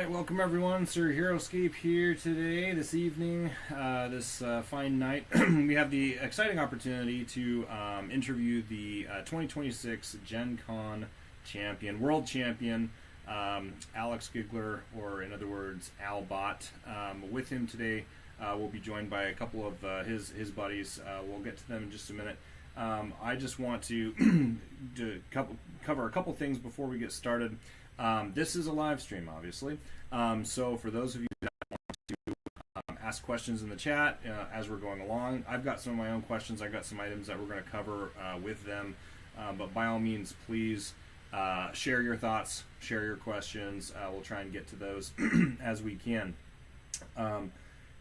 Welcome everyone, Sir Heroscape here today, this evening, this fine night. We have the exciting opportunity to interview the 2026 Gen Con champion, world champion, Alex Gigler, or in other words, Albot. With him today, we'll be joined by a couple of his buddies. We'll get to them in just a minute. I just want to, cover a couple things before we get started. This is a live stream, obviously. So for those of you that want to ask questions in the chat as we're going along, I've got some of my own questions. I've got some items that we're going to cover with them. But by all means, please share your thoughts, share your questions. We'll try and get to those as we can.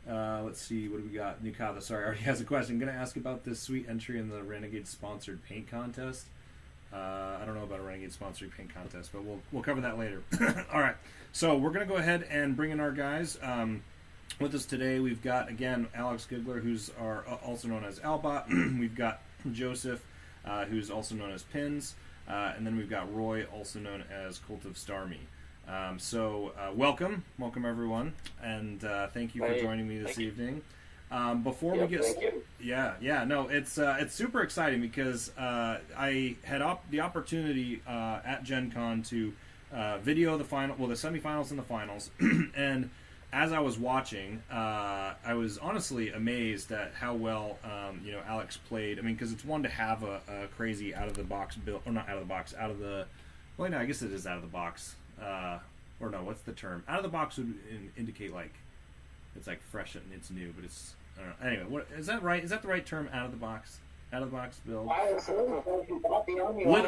Let's see, what do we got? Nukatha, sorry, already has a question. I'm going to ask about this sweet entry in the Renegade sponsored paint contest. I don't know about a Renegade sponsored paint contest, but we'll cover that later. All right, so we're going to go ahead and bring in our guys. With us today, we've got, again, Alex Giggler, who's also known as Albot. We've got Joseph, who's also known as Pins. And then we've got Roy, also known as Cult of Starmie. Welcome everyone, and thank you for joining me this evening. Before we get, it's super exciting because I had the opportunity at Gen Con to video the semifinals and the finals, and as I was watching, I was honestly amazed at how well Alex played. I mean, because it's one to have a crazy out of the box build, or not out of the box, well, no, I guess it is out of the box. Or no, what's the term? Out of the box would indicate like it's like fresh and it's new, but it's, I don't know. Anyway, what is that right? Is that the right term? Out of the box build.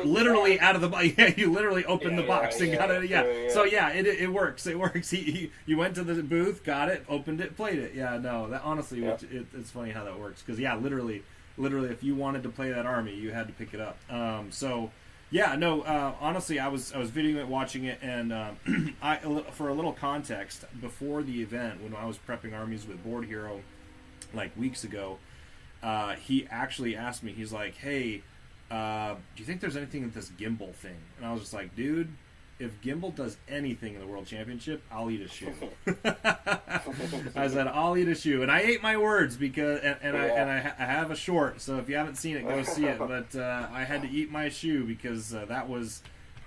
Literally out of the box. Yeah, you literally opened the box and got it. Yeah. So yeah, it works. It works. You went to the booth, got it, opened it, played it. Yeah. No, that honestly, it's funny how that works because literally, if you wanted to play that army, you had to pick it up. Honestly, I was videoing it, watching it, and for a little context, before the event, when I was prepping armies with Board Hero, like weeks ago, he actually asked me, he's like, hey, do you think there's anything with this gimbal thing? And I was just like, dude, if gimbal does anything in the World Championship, I'll eat a shoe. I said, I'll eat a shoe. And I ate my words because, I have a short, so if you haven't seen it, go see it. But I had to eat my shoe because that was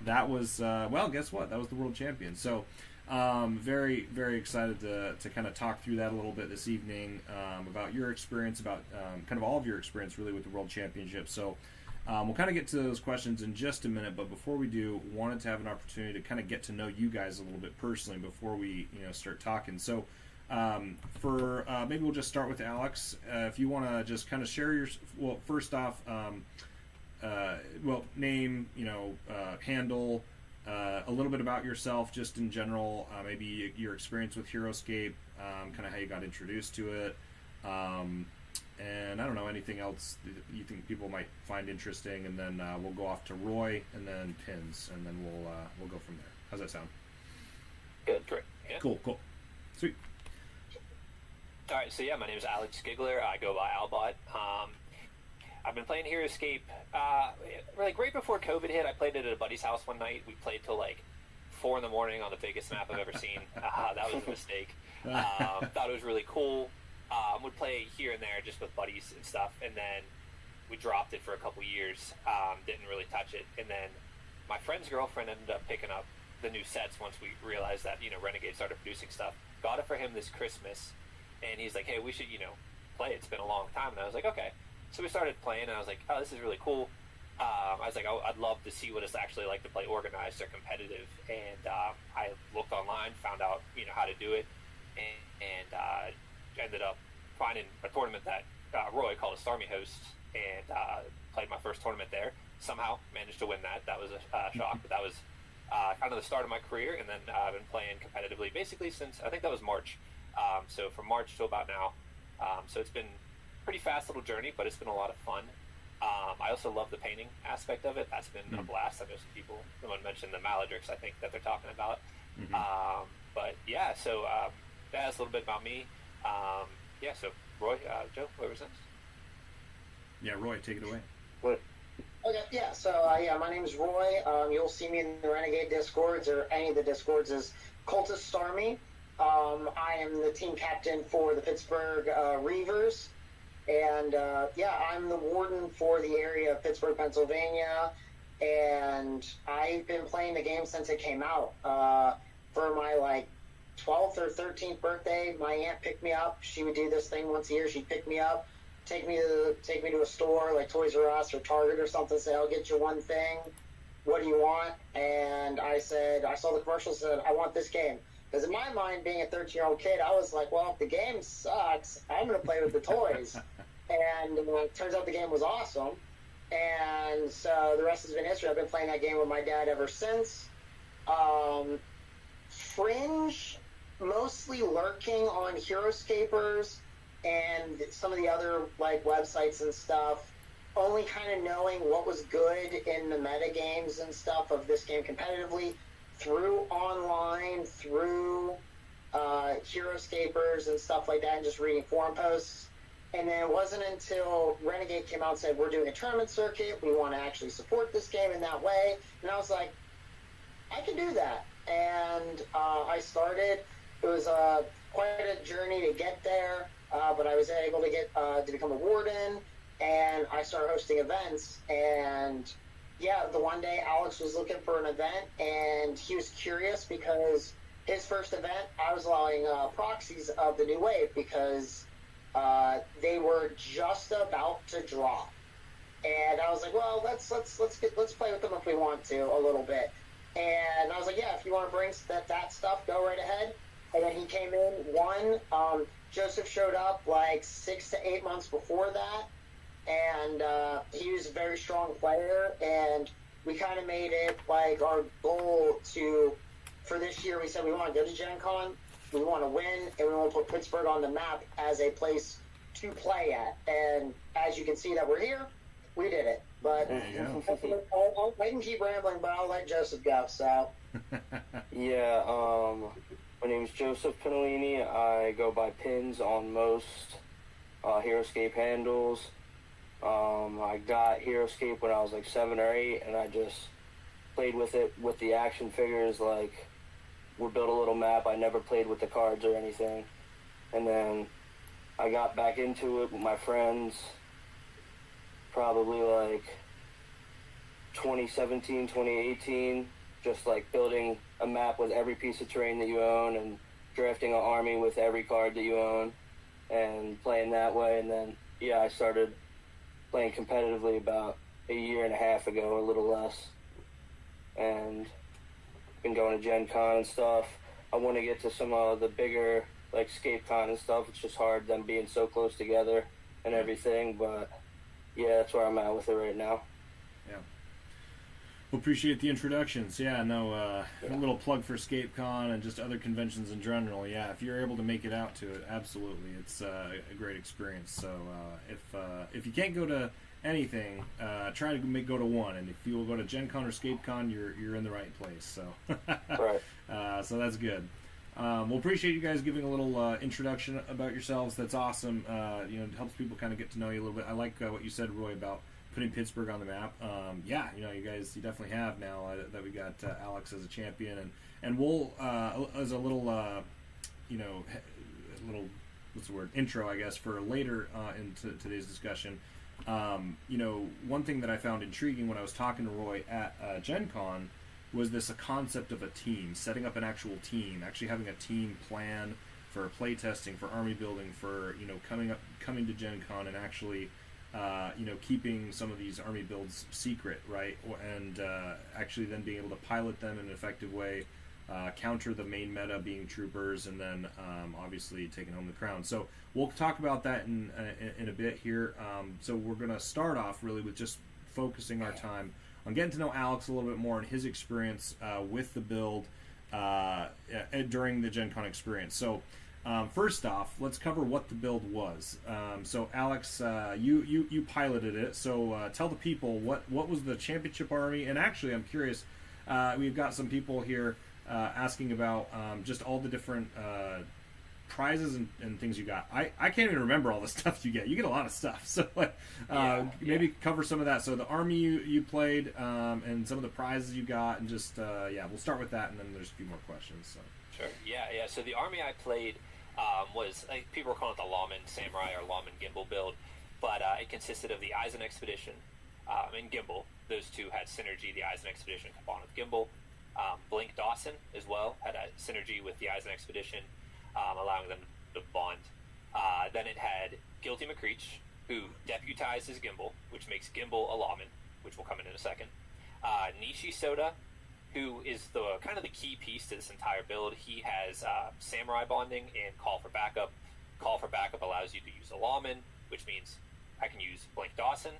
well, guess what? That was the World Champion. So very, very excited to kind of talk through that a little bit this evening, about your experience, about kind of all of your experience really with the World Championship. So we'll kind of get to those questions in just a minute, but before we do, wanted to have an opportunity to kind of get to know you guys a little bit personally before we start talking. So maybe we'll just start with Alex. If you want to just kind of share first off, name, handle, a little bit about yourself just in general, maybe your experience with Heroscape, kind of how you got introduced to it, and I don't know, anything else that you think people might find interesting, and then we'll go off to Roy and then Pins, and then we'll go from there. How's that sound? Good, great. Yeah. Cool, sweet. All right, so my name is Alex Giggler. I go by Albot. I've been playing Heroscape like right before COVID hit. I played it at a buddy's house one night. We played till like 4 a.m. on the biggest map I've ever seen. That was a mistake. Thought it was really cool. Would play here and there just with buddies and stuff, and then we dropped it for a couple years. Didn't really touch it, and then my friend's girlfriend ended up picking up the new sets once we realized that Renegade started producing stuff. Got it for him this Christmas, and he's like, hey, we should play it. It's been a long time. And I was like, okay. So we started playing, and I was like, oh, this is really cool. I was like, I'd love to see what it's actually like to play organized or competitive. And I looked online, found out how to do it, and ended up finding a tournament that Roy called a Starmie host, and played my first tournament there. Somehow managed to win that. That was a shock, but that was kind of the start of my career. And then I've been playing competitively basically since, I think that was March. So from March to about now. So it's been a pretty fast little journey, but it's been a lot of fun. I also love the painting aspect of it. That's been a blast. I know some people, someone mentioned the Maladrix, I think, that they're talking about. But yeah, so that's a little bit about me. So Roy, Joe, whoever's next. Yeah, Roy, take it away. Okay, yeah, so my name is Roy. You'll see me in the Renegade Discords or any of the Discords as Cultist Starmie. I am the team captain for the Pittsburgh Reavers. And I'm the warden for the area of Pittsburgh, Pennsylvania. And I've been playing the game since it came out. For my 12th or 13th birthday, my aunt picked me up. She would do this thing once a year. She'd pick me up, take me to a store like Toys R Us or Target or something, say, I'll get you one thing. what do you want? And I said, I saw the commercial, said, I want this game. Because in my mind, being a 13-year-old kid, I was like, well, if the game sucks, I'm going to play with the toys. And it turns out the game was awesome. And so the rest has been history. I've been playing that game with my dad ever since. Fringe, mostly lurking on Heroscapers and some of the other like websites and stuff, only kind of knowing what was good in the meta games and stuff of this game competitively through online, through Heroscapers and stuff like that, and just reading forum posts. And then it wasn't until Renegade came out and said, we're doing a tournament circuit, we want to actually support this game in that way. And I was like, I can do that. And I started. It was quite a journey to get there, but I was able to get to become a warden, and I started hosting events. And yeah, the one day Alex was looking for an event, and he was curious because his first event, I was allowing proxies of the new wave because they were just about to drop. And I was like, well, let's play with them if we want to a little bit. And I was like, yeah, if you want to bring that stuff, go right ahead. And then he came in, won. Joseph showed up like 6 to 8 months before that. And he was a very strong player. And we kind of made it like our goal for this year, we said we want to go to Gen Con, we want to win, and we want to put Pittsburgh on the map as a place to play at. And as you can see that we're here, we did it. But I can keep rambling, but I'll let Joseph go. So, yeah, my name is Joseph Pinellini. I go by Pins on most Heroscape handles. I got Heroscape when I was like 7 or 8, and I just played with it with the action figures. Like, we built a little map. I never played with the cards or anything. And then I got back into it with my friends probably like 2017, 2018, just like building a map with every piece of terrain that you own and drafting an army with every card that you own and playing that way. And then, yeah, I started playing competitively about a year and a half ago, a little less, and been going to Gen Con and stuff. I want to get to some of the bigger, like, Scape Con and stuff. It's just hard, them being so close together and everything, but yeah, that's where I'm at with it right now. Yeah. Well, appreciate the introductions. Yeah, no, a little plug for ScapeCon and just other conventions in general. Yeah, if you're able to make it out to it, absolutely, it's a great experience. So if you can't go to anything, try to go to one, and if you will go to Gen Con or ScapeCon, you're in the right place. So Right. So that's good. We'll appreciate you guys giving a little introduction about yourselves. That's awesome. It helps people kind of get to know you a little bit. I like what you said, Roy, about putting Pittsburgh on the map. You definitely have now that we got Alex as a champion, and we'll as a little what's the word, intro, I guess, for later into today's discussion. One thing that I found intriguing when I was talking to Roy at Gen Con was this a concept of a team, setting up an actual team, actually having a team plan for play testing, for army building, for coming to Gen Con and actually keeping some of these army builds secret, right? And actually then being able to pilot them in an effective way, counter the main meta being troopers, and then obviously taking home the crown. So we'll talk about that in a bit here. So we're going to start off really with just focusing our time on getting to know Alex a little bit more and his experience with the build during the Gen Con experience. So first off, let's cover what the build was. So Alex, you piloted it. So tell the people what was the championship army. And actually, I'm curious. We've got some people here asking about just all the different prizes and things you got. I can't even remember all the stuff you get. You get a lot of stuff. So maybe cover some of that. So the army you played and some of the prizes you got, and just we'll start with that, and then there's a few more questions. So. Sure. Yeah. So the army I played was, people were calling it the Lawman Samurai or Lawman Gimbal build, but it consisted of the Eisen Expedition and Gimbal. Those two had synergy. The Eisen Expedition combined with Gimbal. Blink Dawson as well had a synergy with the Eisen Expedition, allowing them to bond. Then it had Guilty McCreech, who deputized as Gimbal, which makes Gimbal a Lawman, which will come in a second. Nishi Soda, who is the kind of the key piece to this entire build. He has Samurai Bonding and Call for Backup. Call for Backup allows you to use a Lawman, which means I can use Blink Dawson,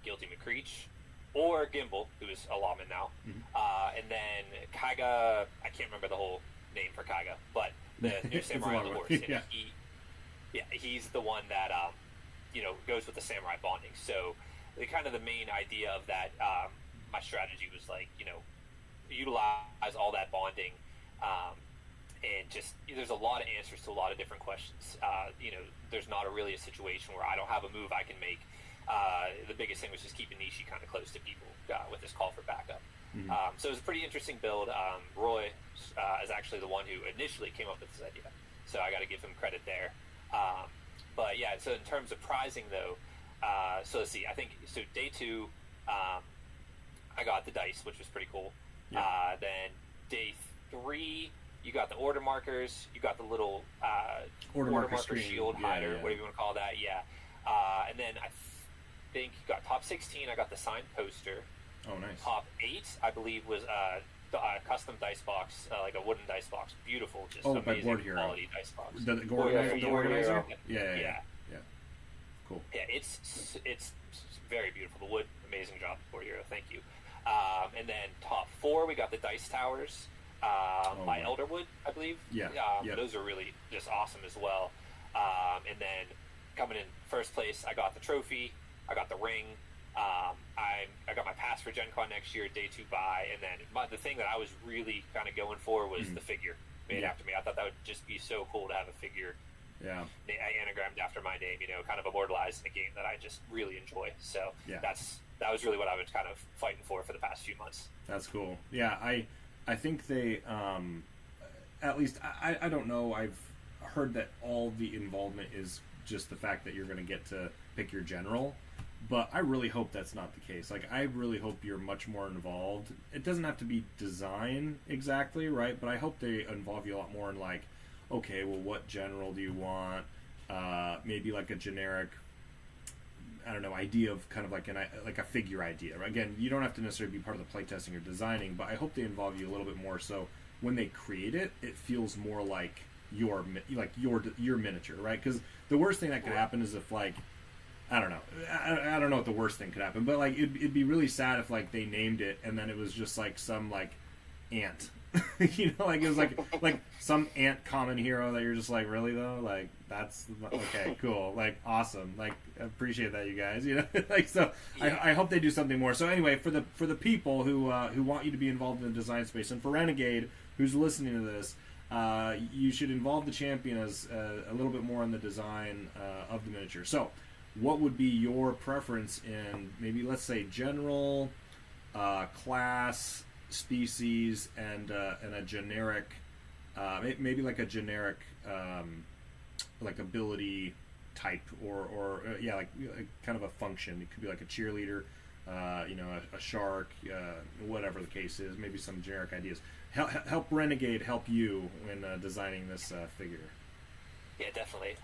Guilty McCreech, or Gimbal, who is a Lawman now. And then Kaiga, I can't remember the whole name for Kaiga, but the new Samurai on the horse. Yeah. He's the one that goes with the Samurai Bonding. So the main idea of that, my strategy was utilize all that bonding, and just there's a lot of answers to a lot of different questions. There's not really a situation where I don't have a move I can make. The biggest thing was just keeping Nishi kind of close to people with this Call for Backup. So it was a pretty interesting build. Roy is actually the one who initially came up with this idea, so I got to give him credit there. But yeah, so in terms of prizing though, so let's see. I think so. Day 2, I got the dice, which was pretty cool. Yeah. Then day 3, you got the order markers. You got the little order marker screen, shield hider, whatever you want to call that. Yeah. And then I think you got top 16. I got the signed poster. Oh, nice. Top 8, I believe, was a custom dice box, like a wooden dice box. Beautiful, just by amazing Board Hero. quality dice box. The organizer? Yeah. Yeah. Cool. Yeah, it's very beautiful. The wood, amazing job, Board Hero. Thank you. And then top 4, we got the dice towers by Elderwood, I believe. Yeah. Those are really just awesome as well. And then coming in first place, I got the trophy. I got the ring. I got my pass for Gen Con next year, day 2 buy, and then the thing that I was really kind of going for was the figure made after me. I thought that would just be so cool to have a figure anagrammed after my name, kind of immortalized in a game that I just really enjoy. So that was really what I was kind of fighting for the past few months. That's cool. Yeah, I think they, at least, I don't know, I've heard that all the involvement is just the fact that you're going to get to pick your general. But I really hope that's not the case. Like, I really hope you're much more involved. It doesn't have to be design exactly, right? But I hope they involve you a lot more in, like, okay, well, what general do you want? Maybe like a generic, I don't know, idea of kind of like a figure idea. Again, you don't have to necessarily be part of the playtesting or designing, but I hope they involve you a little bit more. So when they create it, it feels more like your miniature, right? Because the worst thing that could happen is if, like, I don't know. I don't know what the worst thing could happen, but like it'd be really sad if like they named it and then it was just like some like ant, like it was like some ant common hero that you're just like, really though, like that's okay, cool, like awesome, like appreciate that, you guys, like so. Yeah. I hope they do something more. So anyway, for the people who want you to be involved in the design space, and for Renegade who's listening to this, you should involve the champion as a little bit more in the design of the miniature. So what would be your preference in maybe, let's say, general, class, species, and a generic, maybe like a generic, like ability type, or like kind of a function. It could be like a cheerleader, a shark, whatever the case is. Maybe some generic ideas. Help Renegade help you when designing this figure. Yeah, definitely.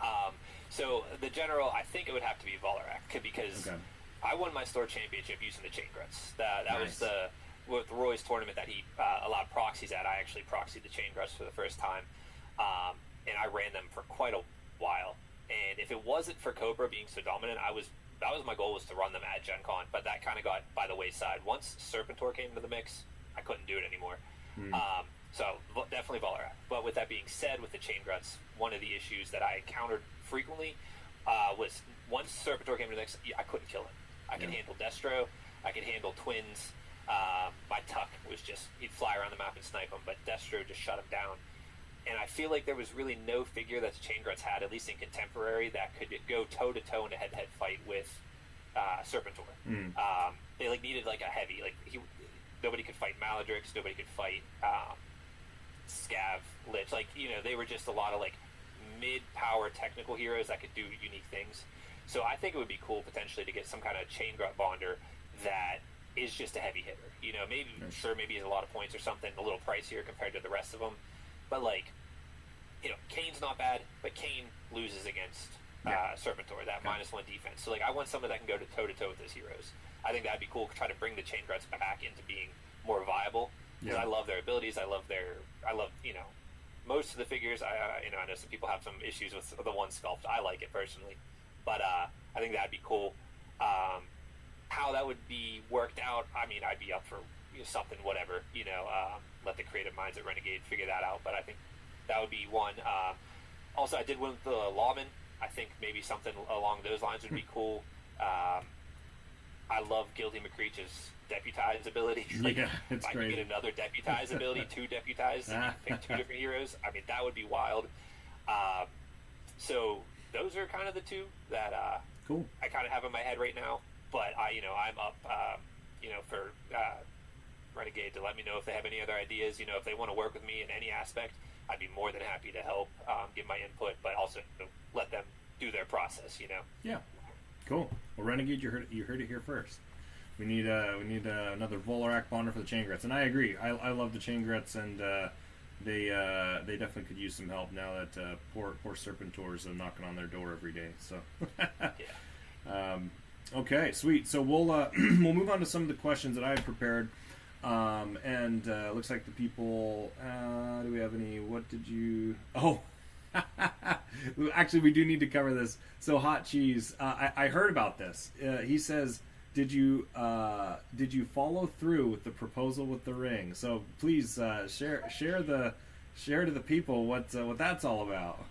So the general, I think it would have to be Valorak, because I won my store championship using the Chain Gruts. That nice. Was with Roy's tournament that he allowed proxies at. I actually proxied the Chain Gruts for the first time, and I ran them for quite a while. And if it wasn't for Cobra being so dominant, that was my goal, was to run them at Gen Con, but that kind of got by the wayside. Once Serpentor came into the mix, I couldn't do it anymore. So definitely Valorak. But with that being said, with the Chain Gruts, one of the issues that I encountered frequently was once Serpentor came to the mix, I couldn't kill him. I could handle Destro, I could handle Twins. My Tuck was just, he'd fly around the map and snipe him, but Destro just shut him down. And I feel like there was really no figure that the Chain Gruts had, at least in Contemporary, that could go toe-to-toe in a head-to-head fight with Serpentor. They needed a heavy, nobody could fight Maladrix, nobody could fight Scav, Lich. They were just a lot of mid-power technical heroes that could do unique things. So I think it would be cool potentially to get some kind of Chain Grut Bonder that is just a heavy hitter. Maybe he's a lot of points or something, a little pricier compared to the rest of them. But Kane's not bad, but Kane loses against Serpentor, that -1 defense. So I want someone that can go toe to toe with those heroes. I think that'd be cool. Try to bring the chain grets back into being more viable. Because Yeah. I love their abilities. I love most of the figures. I know some people have some issues with the one sculpt. I like it personally, but I think that'd be cool. How that would be worked out, I mean, I'd be up for something, whatever. Let the creative minds at Renegade figure that out. But I think that would be one. Also, I did win the Lawman. I think maybe something along those lines would be cool. I love Guilty McCreech's deputize ability. Yeah, it's if I great. could get another deputize ability, 2 deputize, and pick 2 different heroes, I mean, that would be wild. So those are kind of the 2 that Cool. I kind of have in my head right now. But I'm up, for Renegade to let me know if they have any other ideas. If they want to work with me in any aspect, I'd be more than happy to help, give my input, but also let them do their process. Yeah. Cool. Well, Renegade, you heard it here first. We need another Volarak bonder for the chain grets, and I agree. I love the chain grets, and they definitely could use some help now that poor Serpentors are knocking on their door every day. So Yeah. Okay, sweet. So we'll we'll move on to some of the questions that I had prepared, and looks like the people. Do we have any? What did you? Oh. Actually, we do need to cover this. So, Hot Cheese, I heard about this. He says, "Did you follow through with the proposal with the ring?" So, please share to the people what that's all about.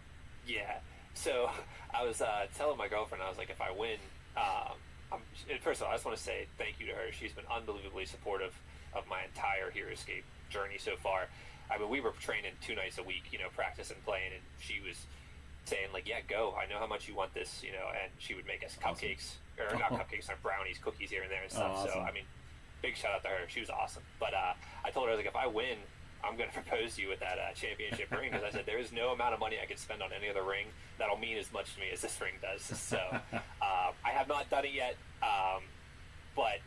Yeah. So I was telling my girlfriend, I was like, if I win, first of all, I just want to say thank you to her. She's been unbelievably supportive of my entire Heroscape journey so far. I mean, we were training 2 nights a week, practicing, playing, and she was saying, like, yeah, go. I know how much you want this, and she would make us cupcakes, or not cupcakes, not brownies, cookies here and there and stuff. Awesome. So, I mean, big shout out to her. She was awesome. But I told her, I was like, if I win, I'm going to propose to you with that championship ring, because I said there is no amount of money I could spend on any other ring that'll mean as much to me as this ring does. So I have not done it yet, but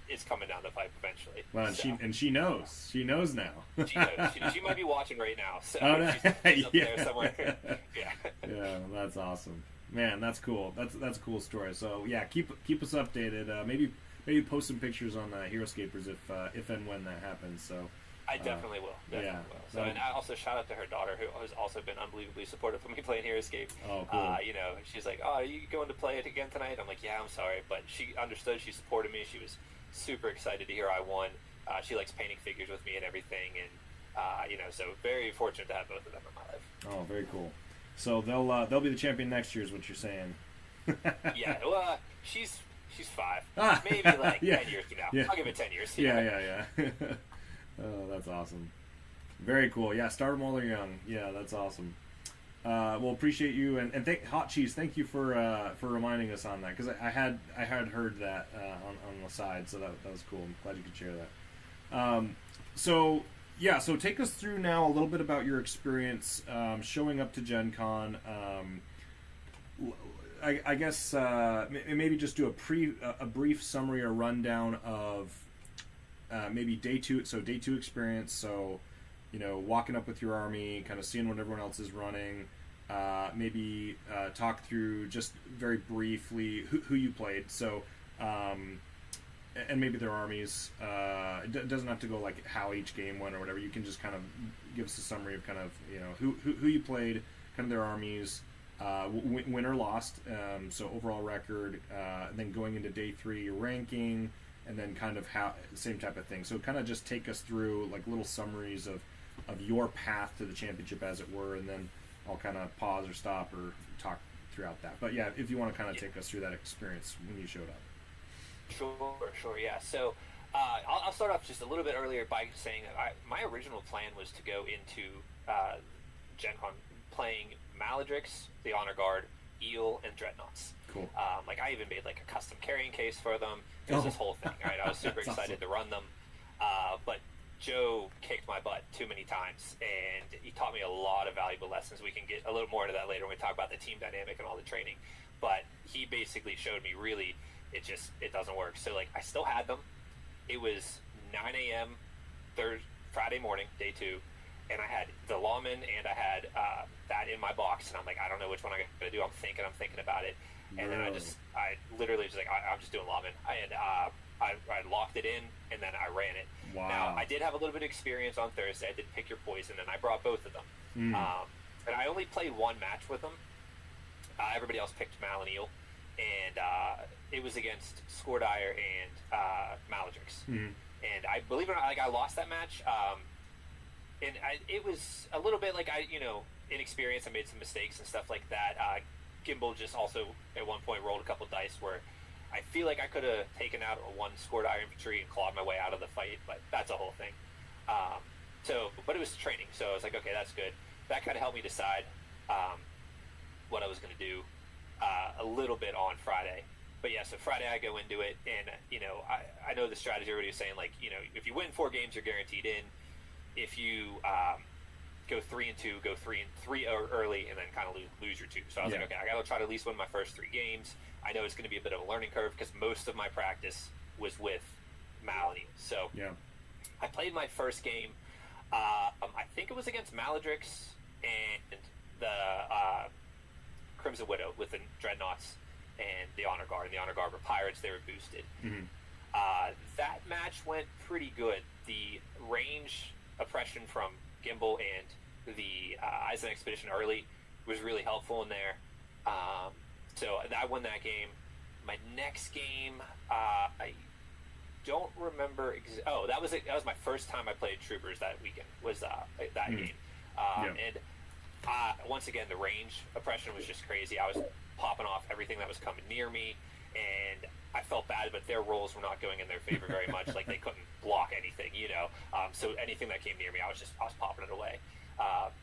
it's coming down the pipe eventually. Well, and so. she knows. She knows now. She knows. She might be watching right now. So Oh, no. she's up there somewhere. Yeah. Yeah, that's awesome. Man, that's cool. That's a cool story. So yeah, keep us updated. Maybe post some pictures on Heroscapers if and when that happens. So I definitely will. Yeah. So, and I also shout out to her daughter, who has also been unbelievably supportive of me playing Heroscape. Oh, cool. She's like, "Oh, are you going to play it again tonight?" I'm like, "Yeah, I'm sorry," but she understood. She supported me. She was super excited to hear I won. She likes painting figures with me and everything, and so very fortunate to have both of them in my life. Oh, very cool. So they'll be the champion next year, is what you're saying. Yeah. Well, she's 5, Ah. maybe like Yeah. 10 years from now. Yeah. I'll give it 10 years. Yeah. Oh, that's awesome. Very cool. Yeah, start them while they're young. Yeah, that's awesome. Well, appreciate you, and thank Hot Cheese. Thank you for reminding us on that, because I had heard that on the side, so that was cool. I'm glad you could share that. So take us through now a little bit about your experience showing up to Gen Con. I guess maybe just do a brief summary or rundown of maybe day 2. So day 2 experience. So walking up with your army, kind of seeing what everyone else is running. Maybe talk through just very briefly who you played. So and maybe their armies. It doesn't have to go like how each game went or whatever. You can just kind of give us a summary of kind of who you played, kind of their armies. Win or lost, so overall record, and then going into day 3, your ranking, and then kind of how same type of thing. So kind of just take us through like little summaries of your path to the championship, as it were, and then I'll kind of pause or stop or talk throughout that. But yeah, if you want to kind of take us through that experience when you showed up. Sure, yeah. So I'll start off just a little bit earlier by saying that my original plan was to go into Gen Con playing Maladrix, the Honor Guard, Eel, and Dreadnoughts. Cool. I even made like a custom carrying case for them. It was this whole thing, right? I was super excited to run them. But Joe kicked my butt too many times, and he taught me a lot of valuable lessons. We can get a little more into that later when we talk about the team dynamic and all the training. But he basically showed me really it doesn't work. So I still had them. It was 9 a.m. Friday morning, day 2. And I had the Lawman, and I had that in my box, and I'm like, I don't know which one I'm gonna do. I'm thinking about it, and then I literally just I'm just doing Lawman. And I locked it in, and then I ran it. Wow. Now, I did have a little bit of experience on Thursday. I did pick your poison, and I brought both of them. And I only played one match with them. Everybody else picked Mal'Anil, and it was against Scoredire and Maladrix. And I believe it or not, like, I lost that match. It was a little bit like inexperienced. I made some mistakes and stuff like that. Gimbal just also at one point rolled a couple dice where I feel like I could have taken out one Scoredire infantry and clawed my way out of the fight, but that's a whole thing. But it was training, so I was like, okay, that's good. That kind of helped me decide what I was going to do a little bit on Friday. But yeah, so Friday I go into it, and I know the strategy already was saying, like, if you win 4 games, you're guaranteed in. If you go 3-2, go 3-3 early, and then kind of lose your 2. So I was like, okay, I got to try to at least win my first 3 games. I know it's going to be a bit of a learning curve because most of my practice was with Malady. So I played my first game. I think it was against Maladrix and the Crimson Widow with the Dreadnoughts and the Honor Guard. And the Honor Guard were pirates. They were boosted. That match went pretty good. The range oppression from Gimbal and the Eisen Expedition early was really helpful in there. So I won that game. My next game, I don't remember. That was my first time I played Troopers that weekend. Was that game? And once again, the range oppression was just crazy. I was popping off everything that was coming near me, and I felt bad, but their rolls were not going in their favor very much. Like, they couldn't block anything, so anything that came near me, I was popping it away.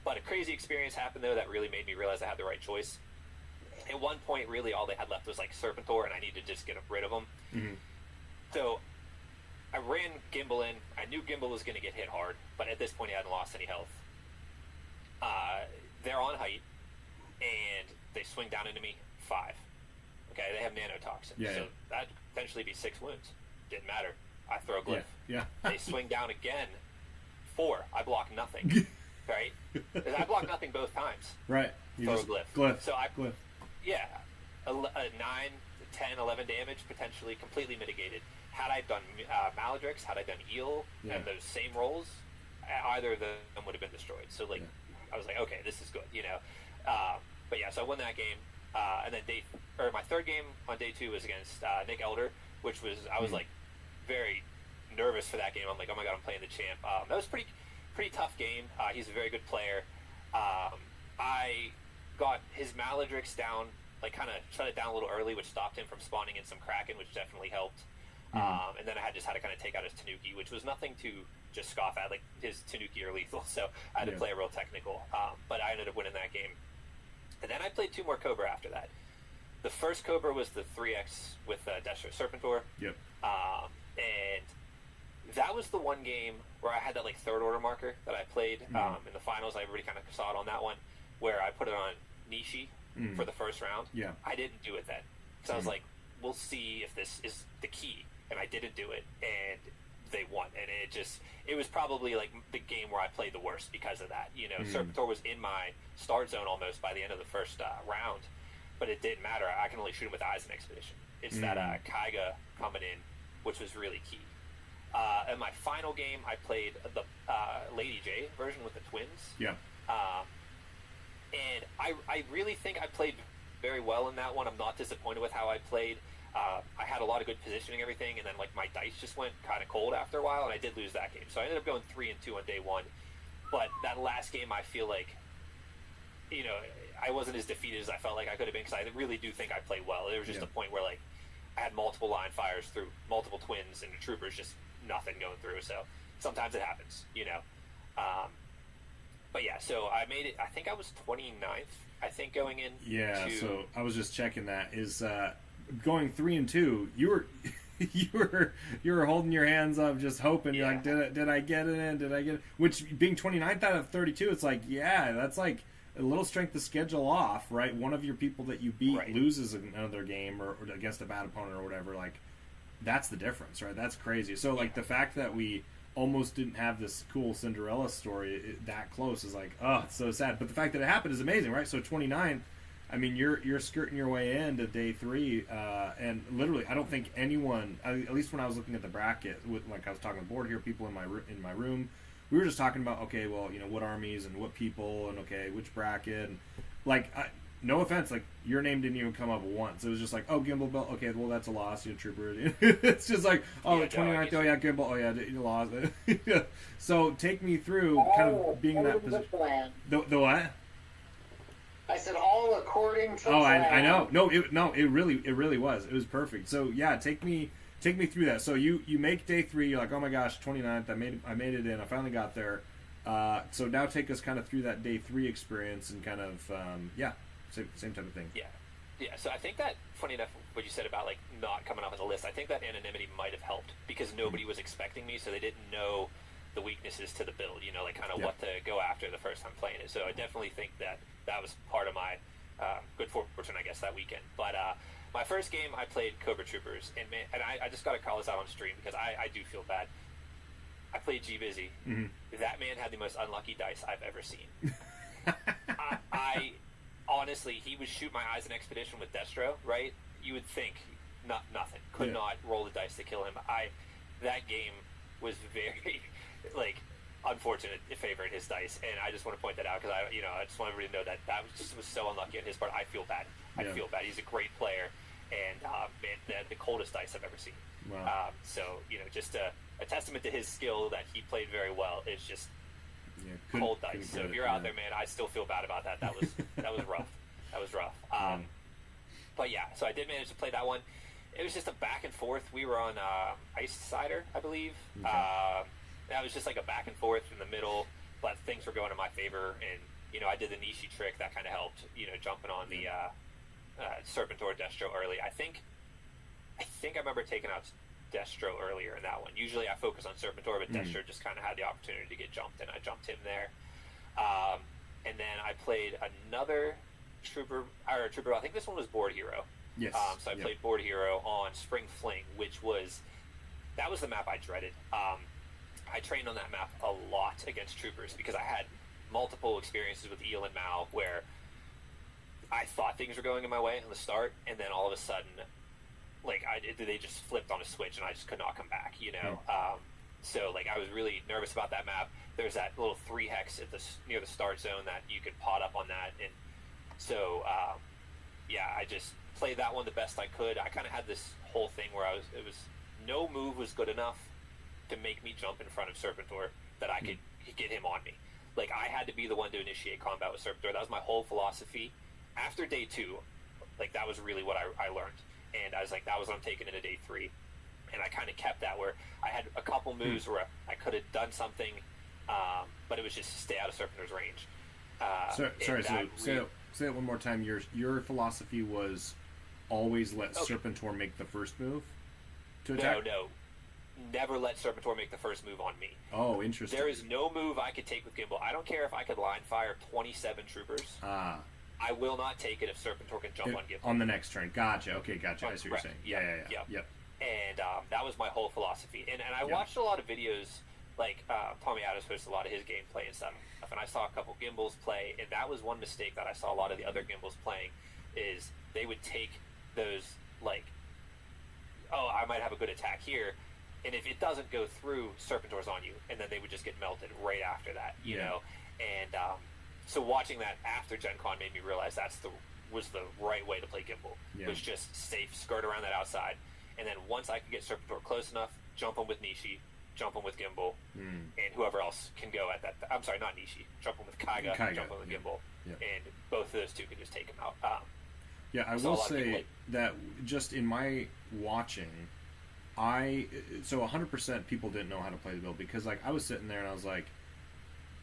But a crazy experience happened, though, that really made me realize I had the right choice. At one point, really, all they had left was, like, Serpentor, and I needed to just get rid of them. So I ran Gimbal in. I knew Gimbal was going to get hit hard, but at this point, he hadn't lost any health. They're on height, and they swing down into me 5. Okay, they have nanotoxin, so that'd potentially be 6 wounds. Didn't matter. I throw a glyph. They swing down again, 4. I block nothing. Right? I block nothing both times. Right. You throw a glyph. So glyph. Yeah, a 9, 10, 11 damage, potentially completely mitigated. Had I done Maladrix, had I done Eel, and those same rolls, either of them would have been destroyed. So, like, I was like, okay, this is good, But yeah, so I won that game. And then my third game on day 2 was against Nick Elder, which was, I was like very nervous for that game. I'm like, oh my god, I'm playing the champ. That was pretty tough game. He's a very good player. I got his Maladrix down, like, kind of shut it down a little early, which stopped him from spawning in some Kraken, which definitely helped. And then I just had to kind of take out his Tanuki, which was nothing to just scoff at. Like, his Tanuki are lethal, so I had to play it real technical. But I ended up winning that game. And then I played 2 more Cobra after that. The first Cobra was the 3X with Destro Serpentor. And that was the one game where I had that, like, third order marker that I played in the finals. Everybody kind of saw it on that one, where I put it on Nishi for the first round. I didn't do it then. So I was like, we'll see if this is the key. And I didn't do it, and they won. And it was probably, like, the game where I played the worst because of that. Serpentor was in my start zone almost by the end of the first round, but it didn't matter. I can only shoot him with the Eisen Expedition. It's that Kaiga coming in, which was really key. In my final game, I played the Lady J version with the twins. And I really think I played very well in that one. I'm not disappointed with how I played. I had a lot of good positioning and everything, and then, like, my dice just went kind of cold after a while, and I did lose that game. So I ended up going 3-2 on day 1. But that last game, I feel like, I wasn't as defeated as I felt like I could have been, because I really do think I played well. There was just a point where, like, I had multiple line fires through multiple twins, and the troopers just nothing going through. So sometimes it happens, But yeah, so I made it. I think I was 29th, going in. So I was just checking that. Is going 3-2, you were holding your hands up, just hoping. You're like, did I get it in? Did I get it? Which, being 29th out of 32, it's like, that's like a little strength of schedule off, right? One of your people that you beat loses another game or against a bad opponent or whatever. Like, that's the difference, right? That's crazy. So, like, the fact that we almost didn't have this cool Cinderella story that close is like, oh, it's so sad. But the fact that it happened is amazing, right? So 29th I mean, you're skirting your way into day 3, and literally, I don't think anyone, at least when I was looking at the bracket, like I was talking to the board here, people in my room, we were just talking about, okay, well, what armies and what people, and okay, which bracket, and like, no offense, like your name didn't even come up once. It was just like, oh, Gimbal belt, okay, well that's a loss, Trooper. It's just like, oh, the 29th, oh yeah, Gimbal, oh yeah, you lost. So take me through kind of being in that position. The what? I said all according to. Oh, I know. It really was. It was perfect. So yeah, take me through that. So you make day 3. You're like, oh my gosh, 29th. I made it in. I finally got there. So now take us kind of through that day 3 experience and kind of same type of thing. Yeah. So I think that, funny enough, what you said about like not coming up on the list, I think that anonymity might have helped because nobody was expecting me, so they didn't know the weaknesses to the build. Like kind of what to go after the first time playing it. So I definitely think that was part of my good fortune, I guess, that weekend. But my first game, I played Cobra Troopers, and man, I just got to call this out on stream because I do feel bad. I played G Busy. Mm-hmm. That man had the most unlucky dice I've ever seen. I honestly, he would shoot my eyes in Expedition with Destro, right? You would think nothing. Could not roll the dice to kill him. That game was very unfortunate in favor in his dice, and I just want to point that out because I just want everybody to know that was so unlucky on his part. I feel bad. I feel bad. He's a great player, and man, the coldest dice I've ever seen. Wow. So just a testament to his skill that he played very well. It's just cold dice. So if you're out there, man, I still feel bad about that. That was rough. That was rough. But yeah, so I did manage to play that one. It was just a back and forth. We were on Ice Cider, I believe. Okay. That was just like a back and forth in the middle, but things were going in my favor, and I did the Nishi trick that kind of helped. Jumping on the Serpentor Destro early. I think I remember taking out Destro earlier in that one. Usually I focus on Serpentor, but Destro just kind of had the opportunity to get jumped, and I jumped him there. And then I played another Trooper. I think this one was Board Hero. Yes. So I played Board Hero on Spring Fling, which was the map I dreaded. I trained on that map a lot against Troopers because I had multiple experiences with Eel and Mao where I thought things were going in my way on the start, and then all of a sudden, they just flipped on a switch, and I just could not come back. So I was really nervous about that map. There's that little 3 hex near the start zone that you could pot up on that, and so I just played that one the best I could. I kind of had this whole thing where no move was good enough to make me jump in front of Serpentor that I could get him on me. I had to be the one to initiate combat with Serpentor. That was my whole philosophy. After day 2, that was really what I learned. And I was like, that was what I'm taking into day 3. And I kind of kept that where I had a couple moves where I could have done something, but it was just to stay out of Serpentor's range. Say that one more time. Your philosophy was always let Serpentor make the first move to attack? No. Never let Serpentor make the first move on me. Oh, interesting. There is no move I could take with Gimbal. I don't care if I could line fire 27 troopers. I will not take it if Serpentor can jump on Gimbal. On the next turn. Gotcha. Okay, gotcha. I see what you're saying. Yep. And that was my whole philosophy. And I watched a lot of videos, Tommy Adams posted a lot of his gameplay and stuff. And I saw a couple Gimbals play, and that was one mistake that I saw a lot of the other Gimbals playing, is they would take those, I might have a good attack here, and if it doesn't go through, Serpentor's on you, and then they would just get melted right after that, you know? And so watching that after Gen Con made me realize was the right way to play Gimbal. Was just safe, skirt around that outside, and then once I could get Serpentor close enough, jump him with Nishi, jump him with Gimbal, and whoever else can go at that. I'm sorry, not Nishi. Jump him with Kaiga jump him with Gimbal, and both of those two can just take him out. I will say that just in my watching, 100% people didn't know how to play the build because I was sitting there and I was like,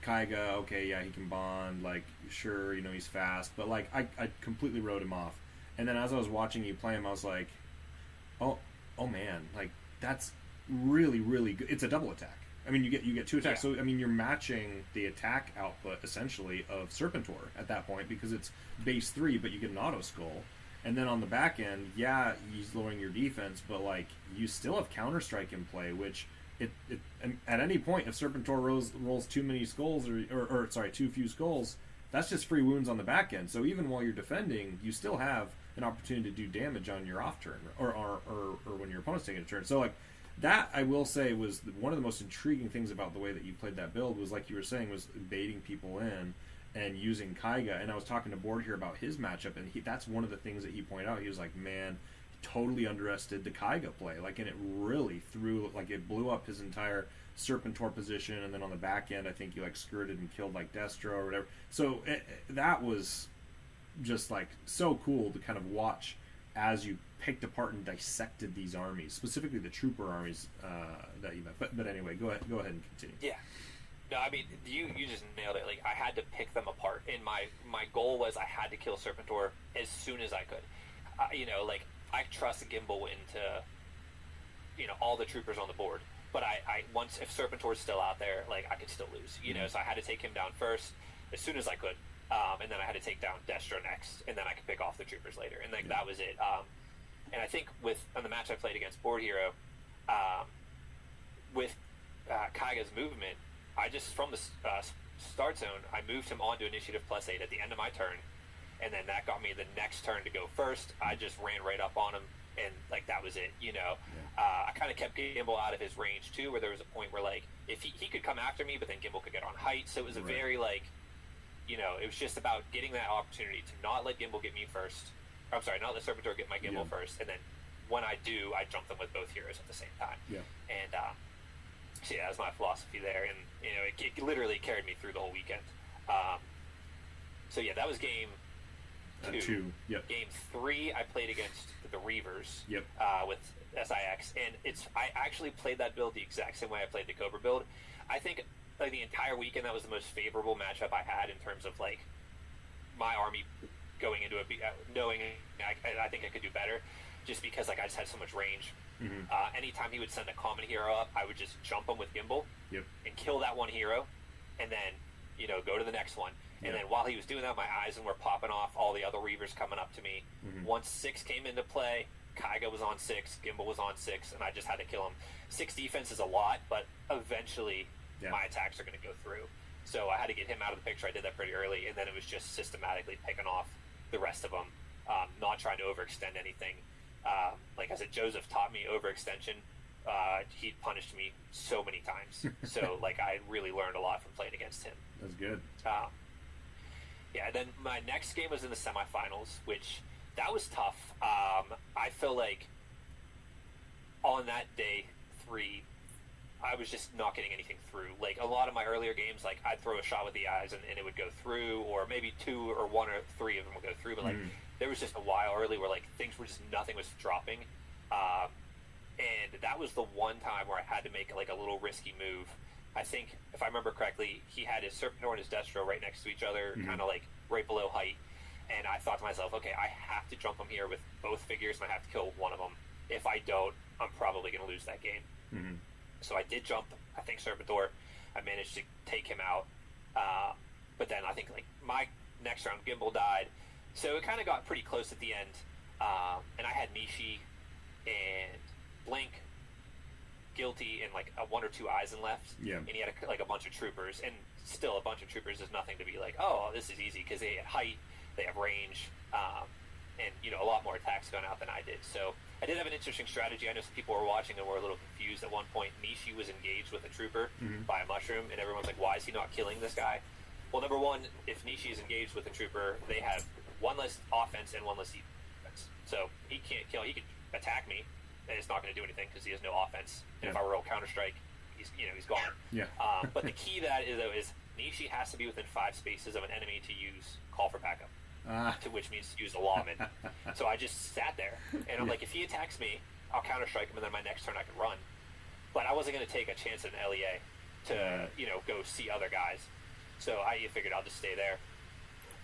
Kaiga, okay, yeah, he can bond, sure, he's fast, but I completely wrote him off. And then as I was watching you play him, I was like, oh man, that's really, really good. It's a double attack. I mean, you get 2 attacks. So I mean, you're matching the attack output essentially of Serpentor at that point because it's base 3, but you get an auto skull. And then on the back end, he's lowering your defense, but you still have counter strike in play, which at any point if Serpentor rolls too many skulls or too few skulls, that's just free wounds on the back end. So even while you're defending, you still have an opportunity to do damage on your off turn, or when your opponent's taking a turn. So like that, I will say, was one of the most intriguing things about the way that you played that build. Was like you were saying, was baiting people in and using Kaiga. And I was talking to Board here about his matchup, and that's one of the things that he pointed out. He was like, man, totally underestimated the Kaiga play, like, and it really threw, like, it blew up his entire Serpentor position, and then on the back end, I think you like skirted and killed like Destro or whatever. So that was just like so cool to kind of watch as you picked apart and dissected these armies, specifically the trooper armies that you met. But anyway, go ahead and continue. Yeah. No, I mean, you just nailed it. Like, I had to pick them apart, and my goal was I had to kill Serpentor as soon as I could. You know, like, I trust Gimbal into, you know, all the troopers on the board. But I once, if Serpentor's still out there, like, I could still lose, you know, so I had to take him down first as soon as I could. And then I had to take down Destro next, and then I could pick off the troopers later. And like, that was it. And I think on the match I played against Board Hero, with Kaiga's movement, I just, from the start zone, I moved him onto initiative +8 at the end of my turn. And then that got me the next turn to go first. I just ran right up on him, and like, that was it, you know. I kind of kept Gimbal out of his range too, where there was a point where, like, if he could come after me, but then Gimbal could get on height. So it was a very, like, you know, it was just about getting that opportunity to not let Gimbal get me first. I'm sorry, not let Serpentor get my Gimbal first, and then when I do, I jump them with both heroes at the same time. And so yeah, that's my philosophy there, and you know, it literally carried me through the whole weekend. So yeah, that was game 2. Game 3, I played against the Reavers with SIX, and I actually played that build the exact same way I played the Cobra build. I think like the entire weekend, that was the most favorable matchup I had in terms of like my army going into it, knowing I think I could do better, just because like I just had so much range. Anytime he would send a common hero up, I would just jump him with Gimbal and kill that one hero, and then, you know, go to the next one. And then while he was doing that, my eyes were popping off all the other Reavers coming up to me. Once 6 came into play, Kaiga was on 6, Gimbal was on 6, and I just had to kill him. 6 defense is a lot, but eventually my attacks are going to go through. So I had to get him out of the picture. I did that pretty early, and then it was just systematically picking off the rest of them, not trying to overextend anything. Like I said, Joseph taught me overextension. He punished me so many times. So like, I really learned a lot from playing against him. That's good. Yeah, then my next game was in the semifinals, which that was tough. I feel like on that day 3, I was just not getting anything through. Like, a lot of my earlier games, like, I'd throw a shot with the eyes and it would go through, or maybe 2 or 1 or 3 of them would go through. But like, there was just a while early where like things were just, nothing was dropping. And that was the one time where I had to make like a little risky move. I think, if I remember correctly, he had his Serpentor and his Destro right next to each other, kind of like right below height. And I thought to myself, okay, I have to jump him here with both figures, and I have to kill one of them. If I don't, I'm probably going to lose that game. So I did jump, I think, Serpentor. I managed to take him out. But then I think, like, my next round, Gimbal died. So it kind of got pretty close at the end. And I had Nishi and Blink, Guilty, and like 1 or 2 Eisen left. And he had like a bunch of troopers, and still a bunch of troopers is nothing to be like, oh, this is easy, because they have height, they have range, and you know, a lot more attacks going out than I did. So I did have an interesting strategy. I know some people were watching and were a little confused. At one point, Nishi was engaged with a trooper by a mushroom, and everyone's like, why is he not killing this guy? Well, number one, if Nishi is engaged with a trooper, they have 1 less offense and 1 less defense. So he can't kill. He could attack me, and it's not going to do anything because he has no offense. And if I roll Counter-Strike, he's gone. But the key to that is Nishi has to be within 5 spaces of an enemy to use Call for Backup, to which means to use a Lawman. So I just sat there, and I'm like, if he attacks me, I'll Counter-Strike him, and then my next turn I can run. But I wasn't going to take a chance at an LEA to, you know, go see other guys. So I figured I'll just stay there.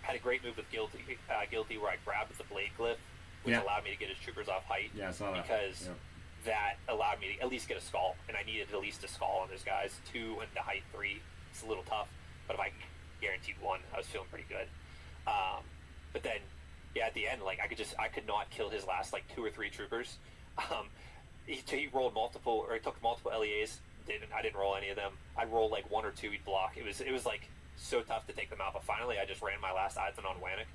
Had a great move with Guilty where I grabbed the Blade Glyph, which allowed me to get his troopers off height. I saw that. Because that allowed me to at least get a skull, and I needed at least a skull on those guys. 2 and the height 3, it's a little tough, but if I guaranteed 1, I was feeling pretty good. But then, at the end, like, I could not kill his last like 2 or 3 troopers. He rolled multiple, or he took multiple LEAs. I didn't roll any of them. I'd roll like 1 or 2, he'd block. It was like so tough to take them out. But finally, I just ran my last Eidolon on Wannick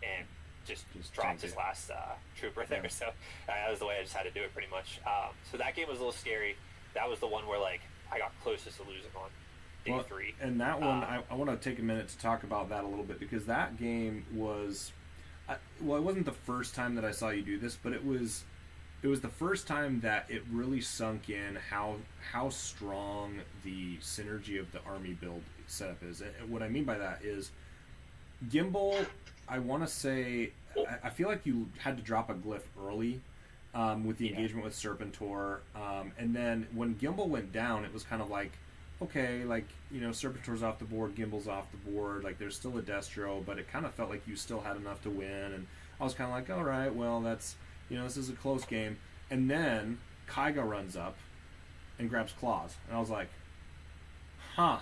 and just dropped his last trooper there. So that was the way I just had to do it pretty much. So that game was a little scary. That was the one where like I got closest to losing on day 3. And that one, I want to take a minute to talk about that a little bit, because that game was, well, it wasn't the first time that I saw you do this, but it was the first time that it really sunk in how strong the synergy of the army build setup is. And what I mean by that is Gimbal, I want to say, I feel like you had to drop a glyph early with the engagement with Serpentor. And then when Gimbal went down, it was kind of like, okay, like, you know, Serpentor's off the board, Gimbal's off the board, like there's still a Destro, but it kind of felt like you still had enough to win. And I was kind of like, all right, well, that's, you know, this is a close game. And then Kaiga runs up and grabs Claws. And I was like, huh,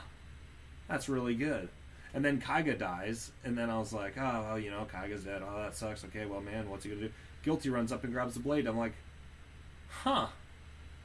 that's really good. And then Kaiga dies, and then I was like, oh, well, you know, Kaiga's dead. Oh, that sucks. Okay, well, man, what's he going to do? Guilty runs up and grabs the blade. I'm like, huh,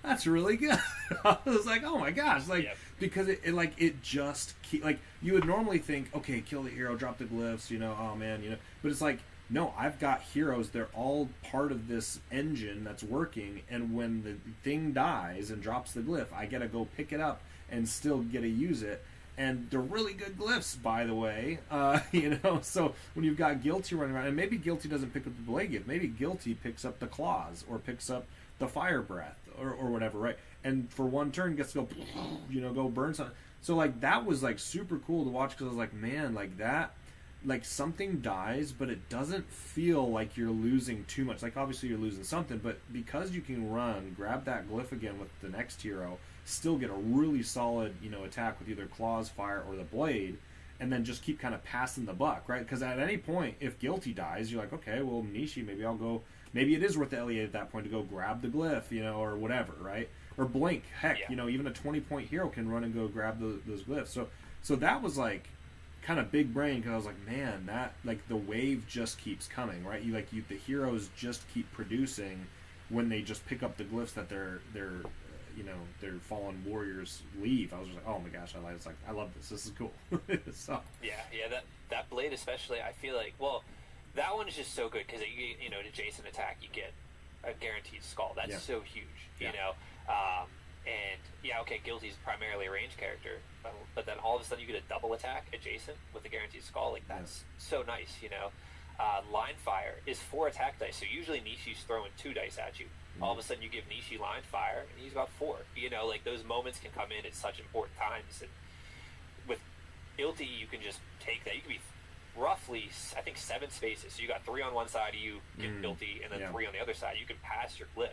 that's really good. I was like, oh my gosh. Like, because it just, like, you would normally think, okay, kill the hero, drop the glyphs, you know, oh man, you know. But it's like, no, I've got heroes. They're all part of this engine that's working, and when the thing dies and drops the glyph, I get to go pick it up and still get to use it. And they're really good glyphs, by the way. You know, so when you've got Guilty running around, and maybe Guilty doesn't pick up the blade gift, maybe Guilty picks up the Claws or picks up the Fire Breath or whatever, right? And for one turn gets to go, you know, go burn something. So like that was like super cool to watch, because I was like, man, like that, like something dies, but it doesn't feel like you're losing too much. Like obviously you're losing something, but because you can run, grab that glyph again with the next hero, still get a really solid, you know, attack with either Claws, Fire, or the Blade, and then just keep kind of passing the buck, right? Because at any point, if Guilty dies, you're like, okay, well, Nishi, maybe I'll go, maybe it is worth the LEA at that point to go grab the glyph, you know, or whatever, right? Or Blink, heck, you know, even a 20-point hero can run and go grab those glyphs. So that was like kind of big brain, because I was like, man, that, like, the wave just keeps coming, right? The heroes just keep producing when they just pick up the glyphs that they're you know, their fallen warriors leave. I was just like, oh my gosh, I love this. This is cool. So that blade especially, I feel like, well, that one is just so good because you know, to Jason attack, you get a guaranteed skull. That's so huge, you know. And okay, Guilty's primarily a range character, but then all of a sudden you get a double attack adjacent with a guaranteed skull. Like that's so nice, you know. Line Fire is 4 attack dice, so usually Nishi's throwing 2 dice at you. All of a sudden you give Nishi Line Fire and he's got 4. You know, like those moments can come in at such important times, and with Guilty you can just take that. You can be roughly, I think, 7 spaces, so you got 3 on one side of you, get Guilty, and then 3 on the other side. You can pass your glyph.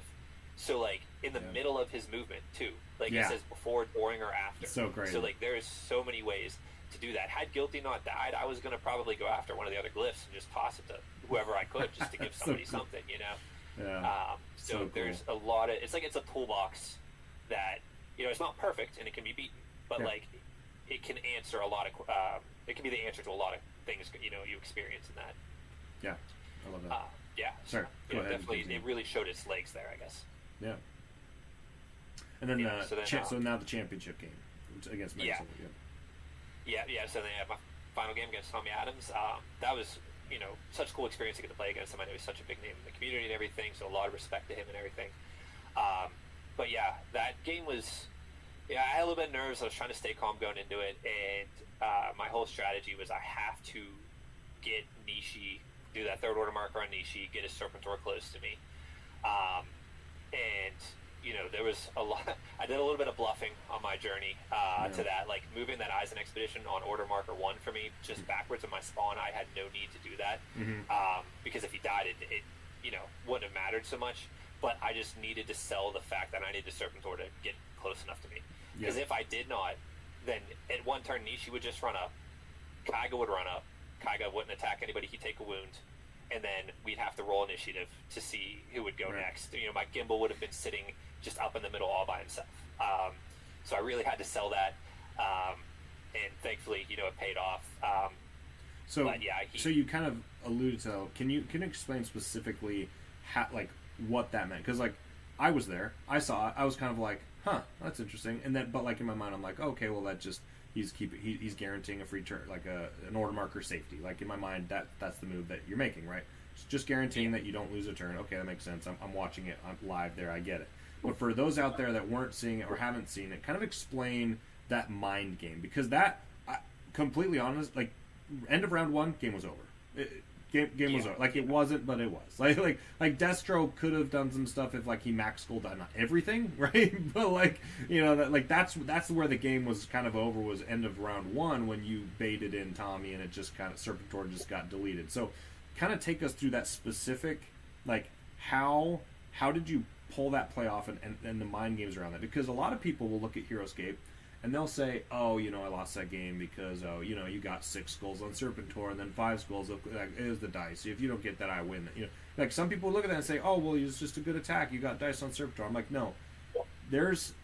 So like in the middle of his movement too, like it says before, during, or after. So great. So like there's so many ways to do that. Had Guilty not died, I was going to probably go after one of the other glyphs and just toss it to whoever I could, just to give somebody so cool. something, you know. So cool. There's a lot of, it's like it's a toolbox that, you know, it's not perfect and it can be beaten, but like it can answer a lot of it can be the answer to a lot of things, you know, you experience in that. I love that. Sorry, go ahead. Definitely, it really showed its legs there, I guess. And then, so now the championship game against Minnesota. So then my final game against Tommy Adams. That was, you know, such a cool experience to get to play against him. I know he's such a big name in the community and everything, so a lot of respect to him and everything. But that game was, I had a little bit of nerves. I was trying to stay calm going into it, and my whole strategy was I have to get Nishi, do that third order marker on Nishi, get his Serpentor close to me. And, you know, there was a lot, I did a little bit of bluffing on my journey to that, like moving that Eisen Expedition on order marker 1 for me, just backwards of my spawn. I had no need to do that, because if he died, it, you know, wouldn't have mattered so much, but I just needed to sell the fact that I needed Serpentor to get close enough to me. Because if I did not, then at one turn, Nishi would just run up, Kaiga would run up, Kaiga wouldn't attack anybody, he'd take a wound, and then we'd have to roll initiative to see who would go next. You know, my Gimbal would have been sitting just up in the middle all by himself. So I really had to sell that, and thankfully, you know, it paid off. So you kind of alluded to. Can you explain specifically how, like, what that meant? Because like I was there, I saw it, I was kind of like, huh, that's interesting. And then, but like in my mind, I'm like, okay, well that just he's guaranteeing a free turn, like an order marker safety. Like in my mind, that's the move that you're making, right? It's just guaranteeing that you don't lose a turn. Okay, that makes sense. I'm watching it. I'm live there. I get it. But for those out there that weren't seeing it or haven't seen it, kind of explain that mind game, because that, completely honest, like end of round 1, game was over. Game was over. Like it wasn't, but it was. Like Destro could have done some stuff if like he max gold on not everything, right? But like that's where the game was kind of over, was end of round 1 when you baited in Tommy and it just kind of Serpentor just got deleted. So kind of take us through that specific, like how did you pull that play off and the mind games around that, because a lot of people will look at Heroscape and they'll say, oh, I lost that game because, you got 6 skulls on Serpentor and then 5 skulls. Like, it was the dice. If you don't get that, I win. Like some people look at that and say, oh, well, it's just a good attack. You got dice on Serpentor. I'm like, no. There's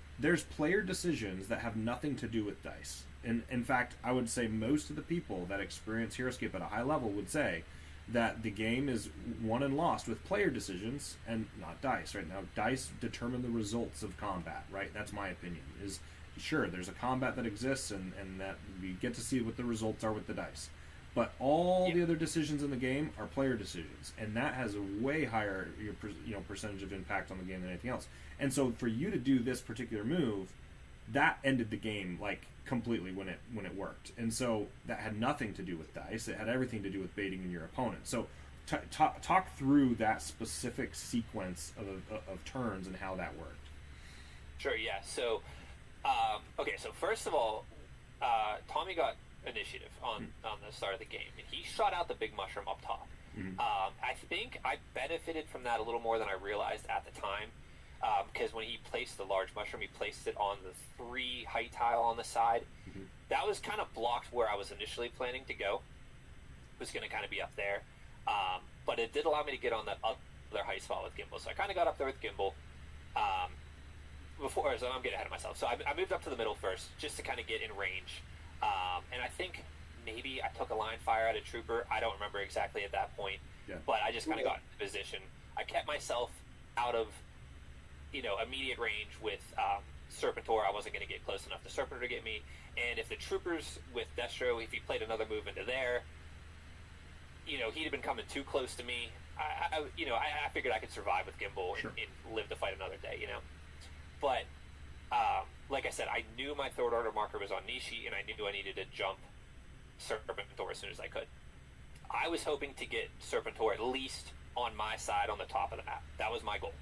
player decisions that have nothing to do with dice. And in fact, I would say most of the people that experience Heroscape at a high level would say that the game is won and lost with player decisions and not dice. Right now, dice determine the results of combat. Right, that's my opinion. Is sure, there's a combat that exists, and that we get to see what the results are with the dice. But all the other decisions in the game are player decisions, and that has a way higher percentage of impact on the game than anything else. And so, for you to do this particular move, that ended the game like completely when it worked. And so that had nothing to do with dice; it had everything to do with baiting in your opponent. So, talk through that specific sequence of turns and how that worked. Sure. Yeah. So. Okay, so first of all, Tommy got initiative on the start of the game, and he shot out the big mushroom up top. Mm-hmm. I think I benefited from that a little more than I realized at the time, because when he placed the large mushroom, he placed it on the 3 height tile on the side. Mm-hmm. That was kind of blocked where I was initially planning to go. It was going to kind of be up there, but it did allow me to get on that other height spot with Gimbal, so I kind of got up there with Gimbal. So I'm getting ahead of myself. So I moved up to the middle first, just to kind of get in range. And I think maybe I took a line fire at a trooper. I don't remember exactly at that point. Yeah. But I just kind of got into position. I kept myself out of, immediate range with Serpentor. I wasn't going to get close enough to Serpentor to get me. And if the troopers with Destro, if he played another move into there, he'd have been coming too close to me. I figured I could survive with Gimbal and live to fight another day, But, like I said, I knew my third order marker was on Nishi, and I knew I needed to jump Serpentor as soon as I could. I was hoping to get Serpentor at least on my side on the top of the map. That was my goal.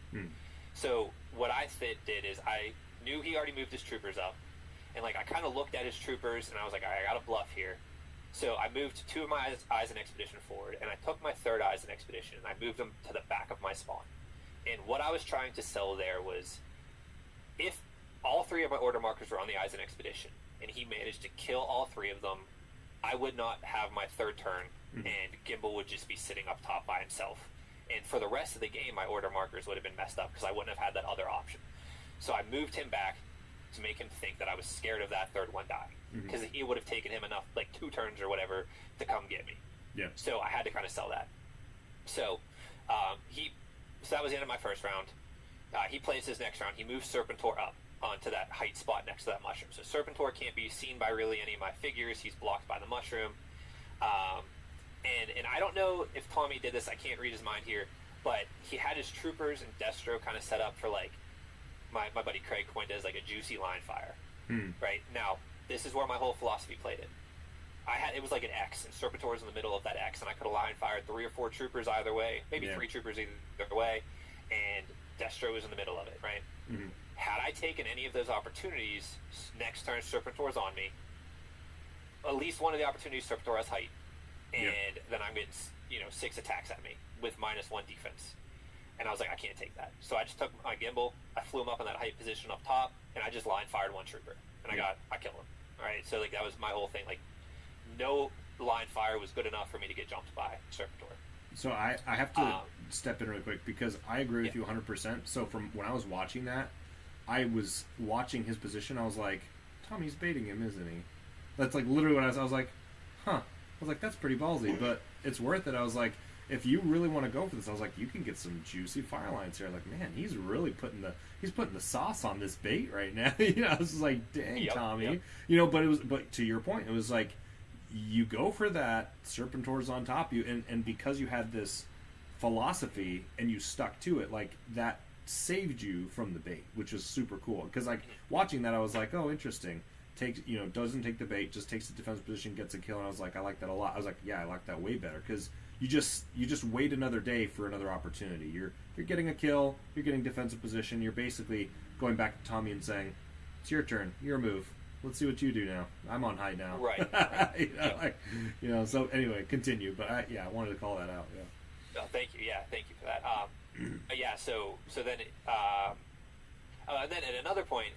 So what I did is I knew he already moved his troopers up, and I kind of looked at his troopers, and I was like, I got a bluff here. So I moved 2 of my Eisen Expedition forward, and I took my third Eisen Expedition, and I moved them to the back of my spawn. And what I was trying to sell there was, if all 3 of my order markers were on the Eisen Expedition, and he managed to kill all 3 of them, I would not have my third turn, and Gimbal would just be sitting up top by himself. And for the rest of the game, my order markers would have been messed up, because I wouldn't have had that other option. So I moved him back to make him think that I was scared of that third one dying, because it would have taken him enough, 2 turns or whatever, to come get me. Yeah. So I had to kind of sell that. So that was the end of my first round. He plays his next round. He moves Serpentor up onto that height spot next to that mushroom. So Serpentor can't be seen by really any of my figures. He's blocked by the mushroom. And I don't know if Tommy did this. I can't read his mind here. But he had his troopers and Destro kind of set up for, my buddy Craig coined it as, a juicy line fire. Right? Now, this is where my whole philosophy played it. It was like an X, and Serpentor was in the middle of that X, and I could have line fired 3 or 4 troopers either way. Maybe 3 troopers either way. And Destro was in the middle of it, right? Had I taken any of those opportunities, next turn Serpentor's on me. At least one of the opportunities, Serpentor has height, and then I'm getting 6 attacks at me with -1 defense. And I was like, I can't take that. So I just took my Gimbal, I flew him up in that height position up top, and I just line fired 1 trooper, and I killed him. All right, so that was my whole thing. No line fire was good enough for me to get jumped by Serpentor. So I have to step in really quick, because I agree with you 100%. So from when I was watching that, I was watching his position. I was like, Tommy's baiting him, isn't he? That's literally what I was like, huh. I was like, that's pretty ballsy, but it's worth it. I was like, if you really want to go for this, I was like, you can get some juicy fire lines here. Like, man, he's really putting the sauce on this bait right now. I was just like, dang, Tommy. But to your point, it was like, you go for that, Serpentor's on top of you, and because you had this philosophy and you stuck to it, like, that saved you from the bait, which is super cool. Because, like, watching that, I was like, oh, interesting. Doesn't take the bait, just takes the defensive position, gets a kill, and I was like, I like that a lot. I was like, yeah, I like that way better, because you just wait another day for another opportunity. You're getting a kill, you're getting defensive position, you're basically going back to Tommy and saying, it's your turn, your move. Let's see what you do now. I'm on high now. Right. So anyway, continue. But I wanted to call that out. Yeah. Oh, thank you. Yeah, thank you for that. So then, and then at another point,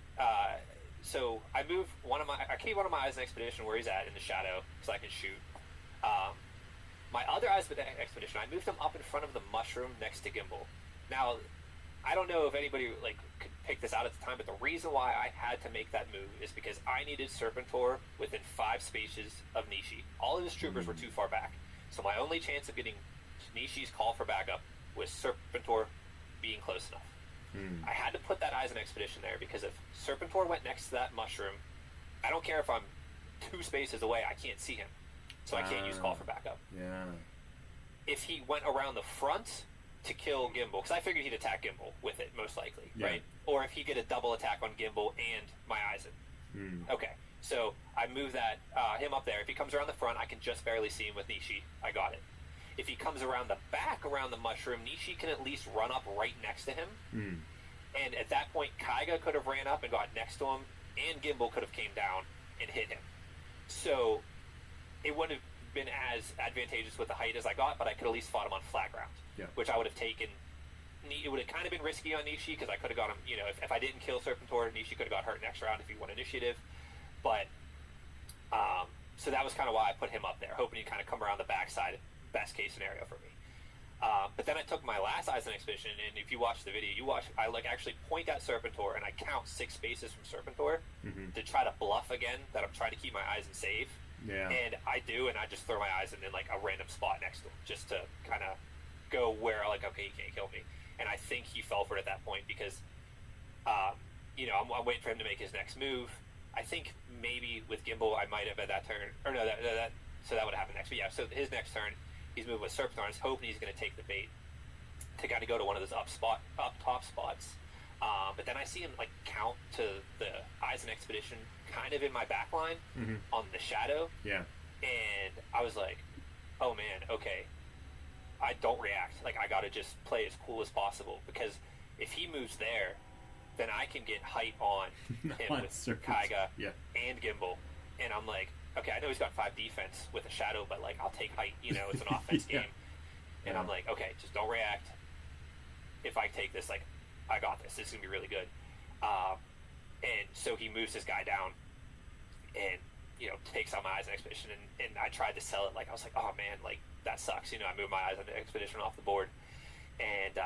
so I moved I keep one of my eyes in expedition where he's at in the shadow so I can shoot. My other eyes in expedition, I moved him up in front of the mushroom next to Gimbal. Now, I don't know if anybody could pick this out at the time, but the reason why I had to make that move is because I needed Serpentor within 5 spaces of Nishi. All of his troopers were too far back, so my only chance of getting Nishi's call for backup was Serpentor being close enough. I had to put that eyes in expedition there because if Serpentor went next to that mushroom, I don't care if I'm 2 spaces away, I can't see him, so I can't use call for backup. Yeah. If he went around the front to kill Gimbal, because I figured he'd attack Gimbal with it most likely, right? Or if he get a double attack on Gimbal and my Eisen. Okay, so I move that him up there. If he comes around the front, I can just barely see him with Nishi. I got it. If he comes around the back, around the mushroom, Nishi can at least run up right next to him. And at that point, Kaiga could have ran up and got next to him, and Gimbal could have came down and hit him. So it wouldn't have been as advantageous with the height as I got, but I could at least fought him on flat ground, which I would have taken. It would have kind of been risky on Nishi because I could have got him, if I didn't kill Serpentor, Nishi could have got hurt next round if he won initiative. But, so that was kind of why I put him up there, hoping he'd kind of come around the backside, best case scenario for me. But then I took my last Eisen expedition, and if you watch the video, I actually point at Serpentor and I count 6 spaces from Serpentor to try to bluff again that I'm trying to keep my Eisen safe. Yeah. And I do, and I just throw my Eisen in like a random spot next to him just to kind of go where okay, he can't kill me. And I think he fell for it at that point because, I'm waiting for him to make his next move. I think maybe with Gimbal I might have at that turn, or no, so that would happen next. But yeah, so his next turn. He's moving with Serpentor, and he's hoping he's going to take the bait to kind of go to one of those up top spots. But then I see him count to the Eisen expedition kind of in my back line on the shadow. Yeah. And I was like, oh man, okay. I don't react. I got to just play as cool as possible because if he moves there, then I can get height on him with Kaiga and Gimbal. And I'm like, okay, I know he's got 5 defense with a shadow, but I'll take height. It's an offense game, and I'm like, okay, just don't react. If I take this, I got this. This is gonna be really good. And so he moves this guy down, and takes on my Eyes on Expedition, and I tried to sell it. I was like, oh man, that sucks. I moved my Eyes on Expedition off the board, and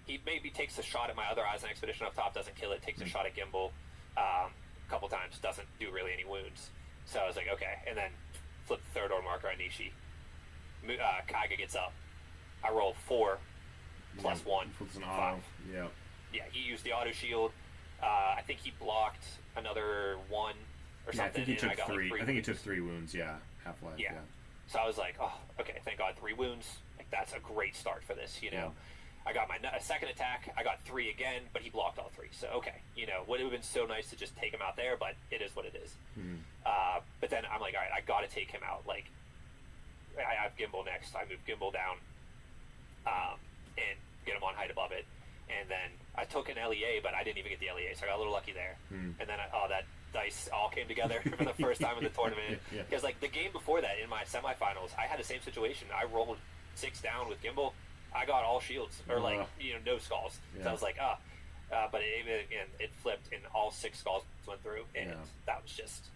he maybe takes a shot at my other Eyes on Expedition up top, doesn't kill it. Takes a shot at Gimbal a couple times, doesn't do really any wounds. So I was like, okay, and then flip the 3rd order marker on Nishi. Kaiga gets up. I roll 4 plus 1. Puts an 5. auto. Yeah. Yeah, he used the auto shield. I think he blocked another 1 or something. I think he took 3. I think he wounds. took 3 wounds. Yeah, half-life. Yeah. So I was like, oh, okay, thank God, 3 wounds. That's a great start for this. Yeah. I got my second attack. I got 3 again, but he blocked all 3. So okay, would have been so nice to just take him out there, but it is what it is. But then I'm like, all right, I got to take him out. I have Gimbal next. I move Gimbal down, and get him on height above it. And then I took an LEA, but I didn't even get the LEA, so I got a little lucky there. And then that dice all came together for the first time in the tournament. Because the game before that, in my semifinals, I had the same situation. I rolled 6 down with Gimbal. I got all shields, or no skulls. So I was like, but it flipped, and all 6 skulls went through, and that was just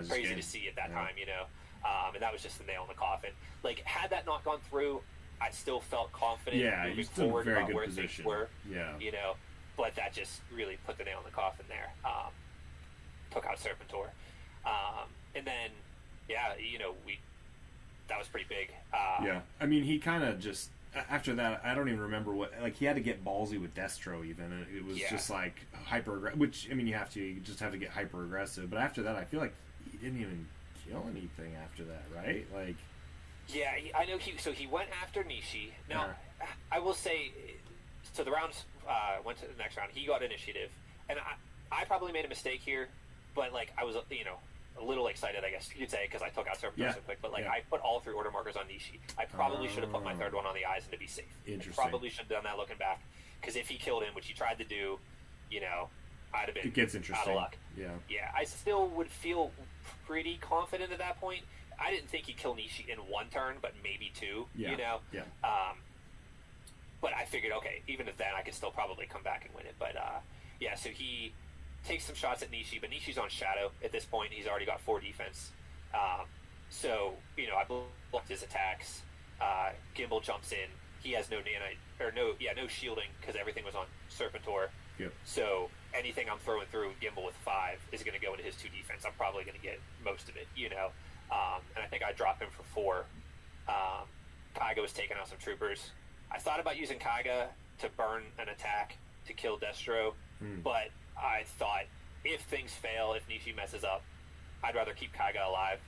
crazy to see at that time, and that was just the nail in the coffin. Had that not gone through, I still felt confident moving forward about where things were. But that just really put the nail in the coffin there. Took out Serpentor, and then we that was pretty big. Yeah, I mean, he kind of just after that, I don't even remember what, like, he had to get ballsy with Destro even, and it was just like hyper aggressive. Which, I mean, you just have to get hyper aggressive. But after that, I feel like he didn't even kill anything after that, right? Like, yeah, I know he went after Nishi. Now, I will say, so the rounds went to the next round. He got initiative, and I probably made a mistake here, but like I was a little excited, I guess you could say, because I took out so quick. But like I put all 3 order markers on Nishi. I probably should have put my 3rd one on the eyes and to be safe. Interesting. I probably should have done that looking back, because if he killed him, which he tried to do, I'd have been it gets interesting. Out of luck. Yeah. I still would feel pretty confident at that point. I didn't think he'd kill Nishi in 1 turn, but maybe 2. Yeah. But I figured, okay, even if then, I could still probably come back and win it. But so he takes some shots at Nishi, but Nishi's on Shadow at this point. He's already got 4 defense. So I blocked his attacks. Gimbal jumps in. He has no nanite, or no shielding, because everything was on Serpentor. Yep. So anything I'm throwing through Gimbal with 5 is going to go into his 2 defense. I'm probably going to get most of it, and I think I dropped him for 4. Kaiga was taking out some troopers. I thought about using Kaiga to burn an attack to kill Destro, but I thought if things fail, if Nishi messes up, I'd rather keep Kaiga alive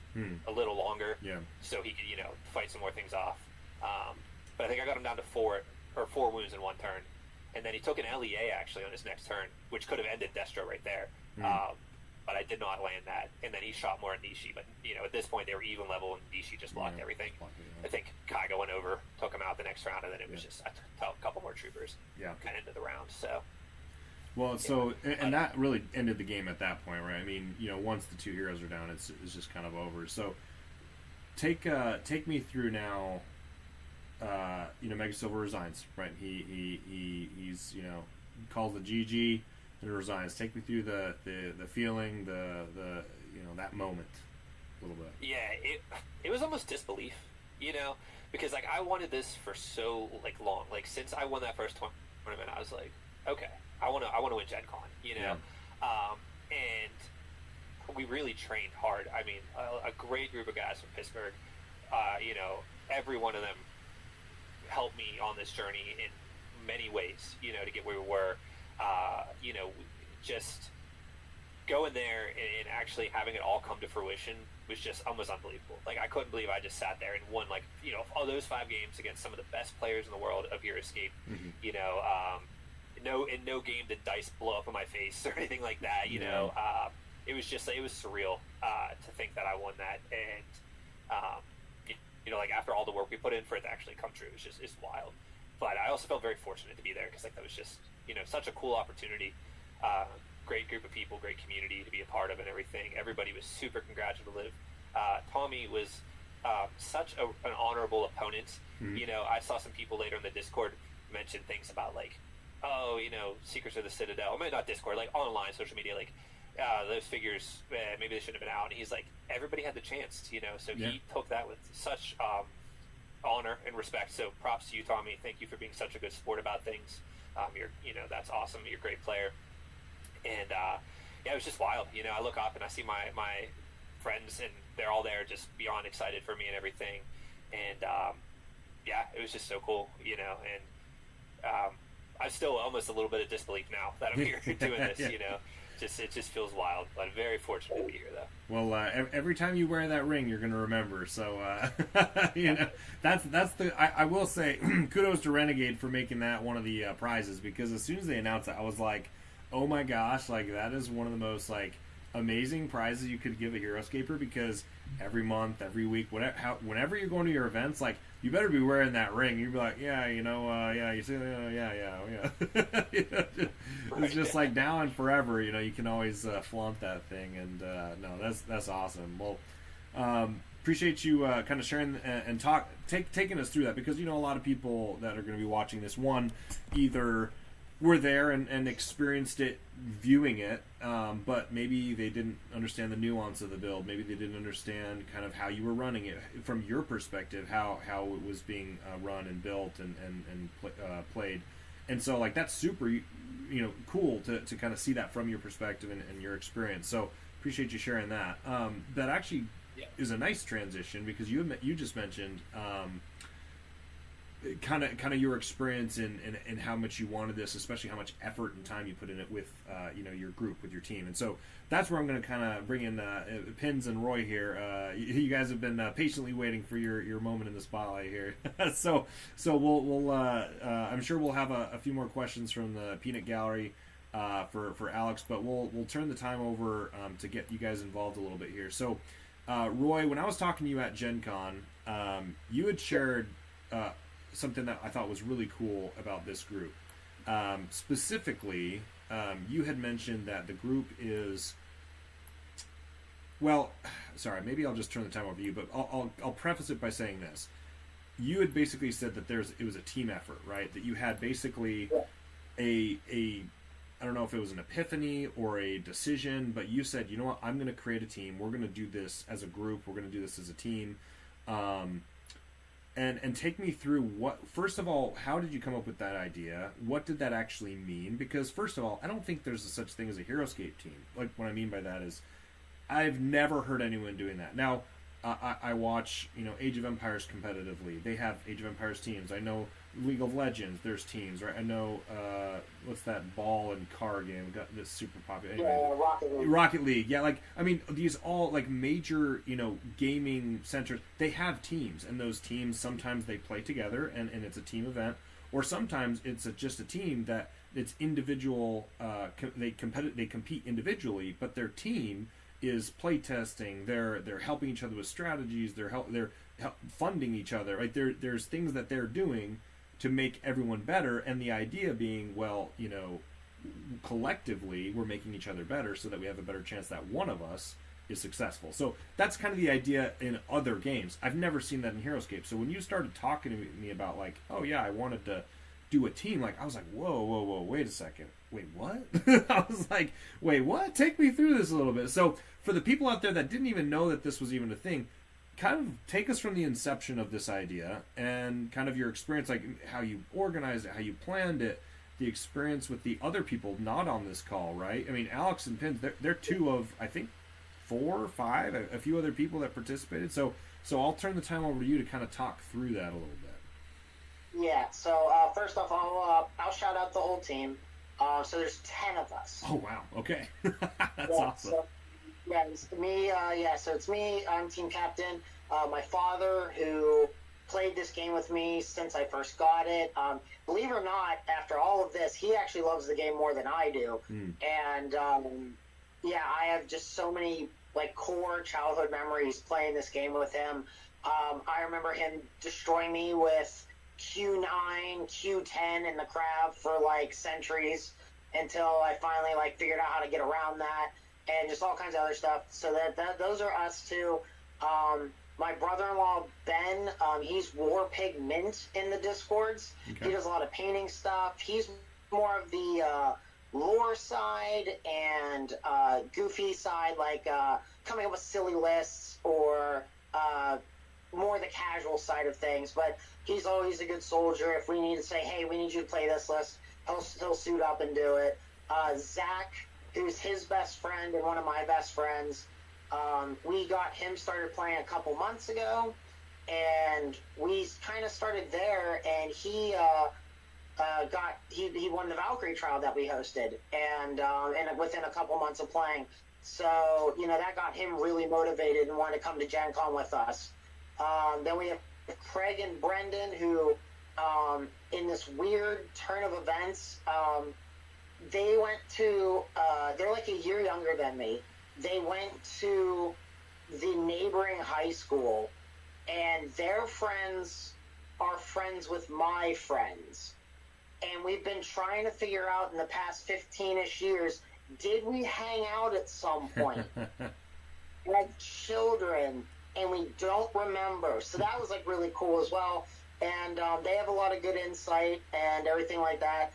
a little longer, so he could fight some more things off. But I think I got him down to 4 wounds in 1 turn, and then he took an LEA actually on his next turn, which could have ended Destro right there. But I did not land that, and then he shot more at Nishi. But at this point they were even level, and Nishi just blocked everything. I think Kaiga went over, took him out the next round, and then it was just a couple more troopers. Kind of into the round. So. Well, so and that really ended the game at that point, right? I mean, once the 2 heroes are down, it's just kind of over. So take me through now. Mega Silver resigns, right? He's calls the GG and resigns. Take me through the feeling, the that moment a little bit. Yeah, it was almost disbelief, because like I wanted this for so long, since I won that first tournament, I was like, okay, I want to win Gen Con, and we really trained hard. I mean, a great group of guys from Pittsburgh, every one of them helped me on this journey in many ways, to get where we were. Just going there and actually having it all come to fruition was just almost unbelievable. Like, I couldn't believe I just sat there and won, all those 5 games against some of the best players in the world of Heroscape. No game did dice blow up in my face or anything like that. It was surreal to think that I won that, and after all the work we put in for it to actually come true, it's wild. But I also felt very fortunate to be there, because that was just such a cool opportunity. Great group of people, great community to be a part of, and everything. Everybody was super congratulative. Tommy was such an honorable opponent. I saw some people later in the Discord mention things about Secrets of the Citadel. I mean, not Discord, online social media, those figures, maybe they shouldn't have been out. And he's like, everybody had the chance, so he took that with such honor and respect. So props to you, Tommy. Thank you for being such a good sport about things. That's awesome. You're a great player. And it was just wild. I look up and I see my friends, and they're all there just beyond excited for me and everything. And it was just so cool, and I'm still almost a little bit of disbelief now that I'm here doing this. It just feels wild. But I'm very fortunate to be here, though. Well, every time you wear that ring, you're going to remember. So, that's the. I will say, kudos to Renegade for making that one of the prizes, because as soon as they announced it, I was like, oh my gosh, that is one of the most amazing prizes you could give a Heroscaper, because every month, every week, whenever you're going to your events, you better be wearing that ring. You'd be like, you see, it's just now and forever. You can always flaunt that thing, and no, that's awesome. Well, appreciate you kind of sharing and taking us through that, because a lot of people that are going to be watching this, one, either were there and experienced it viewing it, but maybe they didn't understand the nuance of the build. Maybe they didn't understand kind of how you were running it from your perspective, how it was being run and built and played. And so that's super cool to kind of see that from your perspective and your experience. So appreciate you sharing that. That actually is a nice transition because you just mentioned kind of your experience in how much you wanted this, especially how much effort and time you put in it with your group, with your team. And so that's where I'm going to kind of bring in Pins and Roy here. You guys have been patiently waiting for your moment in the spotlight here. so we'll I'm sure we'll have a few more questions from the Peanut Gallery for Alex, but we'll turn the time over to get you guys involved a little bit here. So Roy, when I was talking to you at Gen Con, you had shared something that I thought was really cool about this group. Specifically, you had mentioned that the group is, well, sorry, maybe I'll just turn the time over to you, but I'll preface it by saying this. You had basically said that it was a team effort, right? That you had basically a I don't know if it was an epiphany or a decision, but you said, you know what, I'm going to create a team. We're going to do this as a group. We're going to do this as a team. And take me through first of all, how did you come up with that idea? What did that actually mean? Because first of all, I don't think there's such thing as a Heroscape team. Like, what I mean by that is I've never heard anyone doing that. Now, I watch, Age of Empires competitively. They have Age of Empires teams. I know League of Legends, there's teams, right? I know, what's that ball and car game that's super popular? Anyway, Rocket League. Rocket League, yeah. Like, I mean, these all, like, major, gaming centers, they have teams. And those teams, sometimes they play together, and it's a team event. Or sometimes it's just a team that it's individual, they compete individually, but their team is playtesting. They're helping each other with strategies. They're funding each other. Right? There's things that they're doing to make everyone better. And the idea being, well, collectively we're making each other better so that we have a better chance that one of us is successful. So that's kind of the idea in other games. I've never seen that in Heroscape. So when you started talking to me about like, oh yeah, I wanted to do a team, like I was like, whoa, wait a second. Wait, what? I was like, wait, what? Take me through this a little bit. So for the people out there that didn't even know that this was even a thing, kind of take us from the inception of this idea and kind of your experience, like how you organized it, how you planned it, the experience with the other people not on this call, right? I mean, Alex and Pins, they're two of, I think, 4 or 5, a few other people that participated. So I'll turn the time over to you to kind of talk through that a little bit. Yeah, so first off, I'll shout out the whole team. So there's 10 of us. Oh, wow. Okay. That's awesome. So, yeah, it's me. So it's me. I'm team captain. My father, who played this game with me since I first got it. Believe it or not, after all of this, he actually loves the game more than I do. And, I have just so many, like, core childhood memories playing this game with him. I remember him destroying me with Q9, Q10 in the crab for like centuries until I finally like figured out how to get around that and just all kinds of other stuff. So that those are us two. My brother-in-law Ben, he's War Pig Mint in the Discords. Okay. He does a lot of painting stuff. He's more of the lore side and goofy side, like coming up with silly lists or more the casual side of things, but he's always a good soldier. If we need to say, hey, we need you to play this list, he'll suit up and do it. Zach, who's his best friend and one of my best friends, we got him started playing a couple months ago, and we kind of started there, and he won the Valkyrie trial that we hosted, and within a couple months of playing. So, that got him really motivated and wanted to come to Gen Con with us. Then we have Craig and Brendan, who, in this weird turn of events, they went to, they're like a year younger than me. They went to the neighboring high school, and their friends are friends with my friends. And we've been trying to figure out in the past 15-ish years, did we hang out at some point? Like children, and we don't remember. So that was like really cool as well. And they have a lot of good insight and everything like that.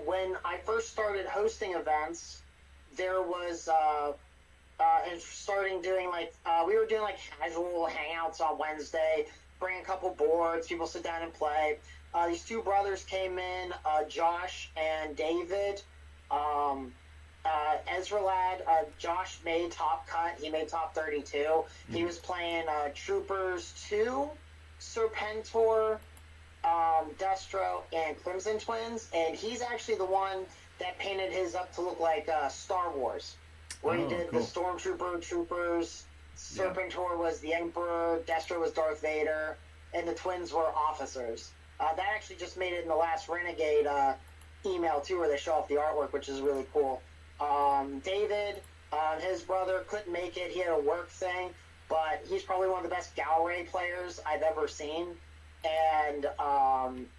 When I first started hosting events, there was and starting doing we were doing like casual hangouts on Wednesday, bring a couple boards, people sit down and play. These two brothers came in, Josh and David. Ezra Ladd, Josh made top cut. He made top 32. Mm-hmm. He was playing Troopers 2, Serpentor, Destro, and Crimson Twins, and he's actually the one that painted his up to look like Star Wars, where he did the Stormtrooper, Troopers, Serpentor was the Emperor, Destro was Darth Vader, and the twins were officers. That actually just made it in the last Renegade email, too, where they show off the artwork, which is really cool. David, his brother, couldn't make it. He had a work thing, but he's probably one of the best Galray players I've ever seen. And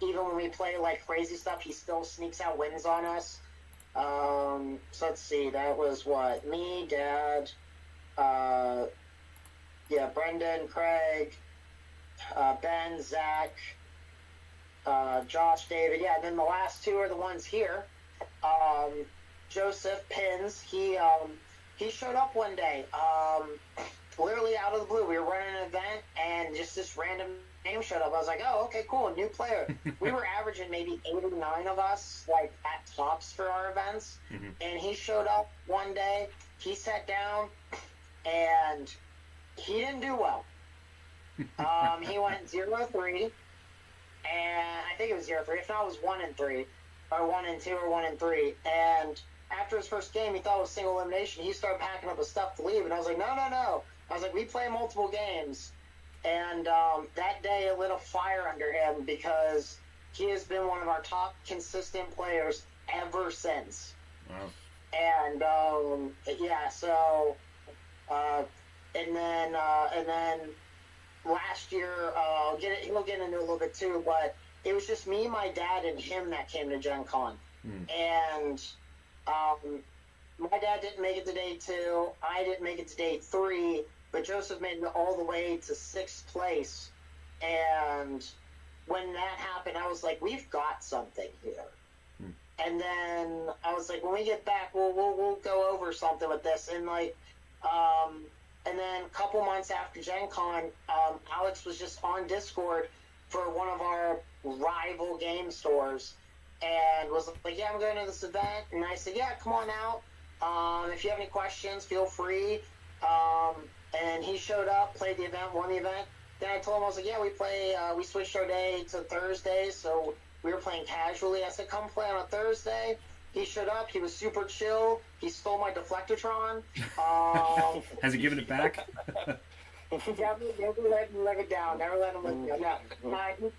even when we play like crazy stuff, he still sneaks out wins on us. So let's see, that was what? Me, Dad, Brendan, Craig, Ben, Zach, Josh, David. Yeah, and then the last two are the ones here. Joseph Pins, he showed up one day, literally out of the blue. We were running an event, and just this random name showed up. I was like, oh, okay, cool, new player. We were averaging maybe 8 or 9 of us, like, at tops for our events. Mm-hmm. And he showed up one day. He sat down, and he didn't do well. He went 0-3, and I think it was 0-3. If not, it was 1-3, or 1-2, or 1-3. And after his first game, he thought it was single elimination. He started packing up his stuff to leave, and I was like, no. I was like, we play multiple games. And that day it lit a fire under him because he has been one of our top consistent players ever since. Wow. And and then last year, he'll get into a little bit too, but it was just me, my dad, and him that came to Gen Con. And my dad didn't make it to day 2. I didn't make it to day 3. But Joseph made it all the way to 6th place. And when that happened, I was like, we've got something here. And then I was like, when we get back, we'll go over something with this. And and then a couple months after Gen Con, Alex was just on Discord for one of our rival game stores and was like, yeah, I'm going to this event. And I said, yeah, come on out. If you have any questions, feel free. And he showed up, played the event, won the event. Then I told him, I was like, yeah, we switched our day to Thursday, so we were playing casually. I said, come play on a Thursday. He showed up. He was super chill. He stole my Deflectotron. Has he given it back? Never let him live it down. Never let him live it down. No.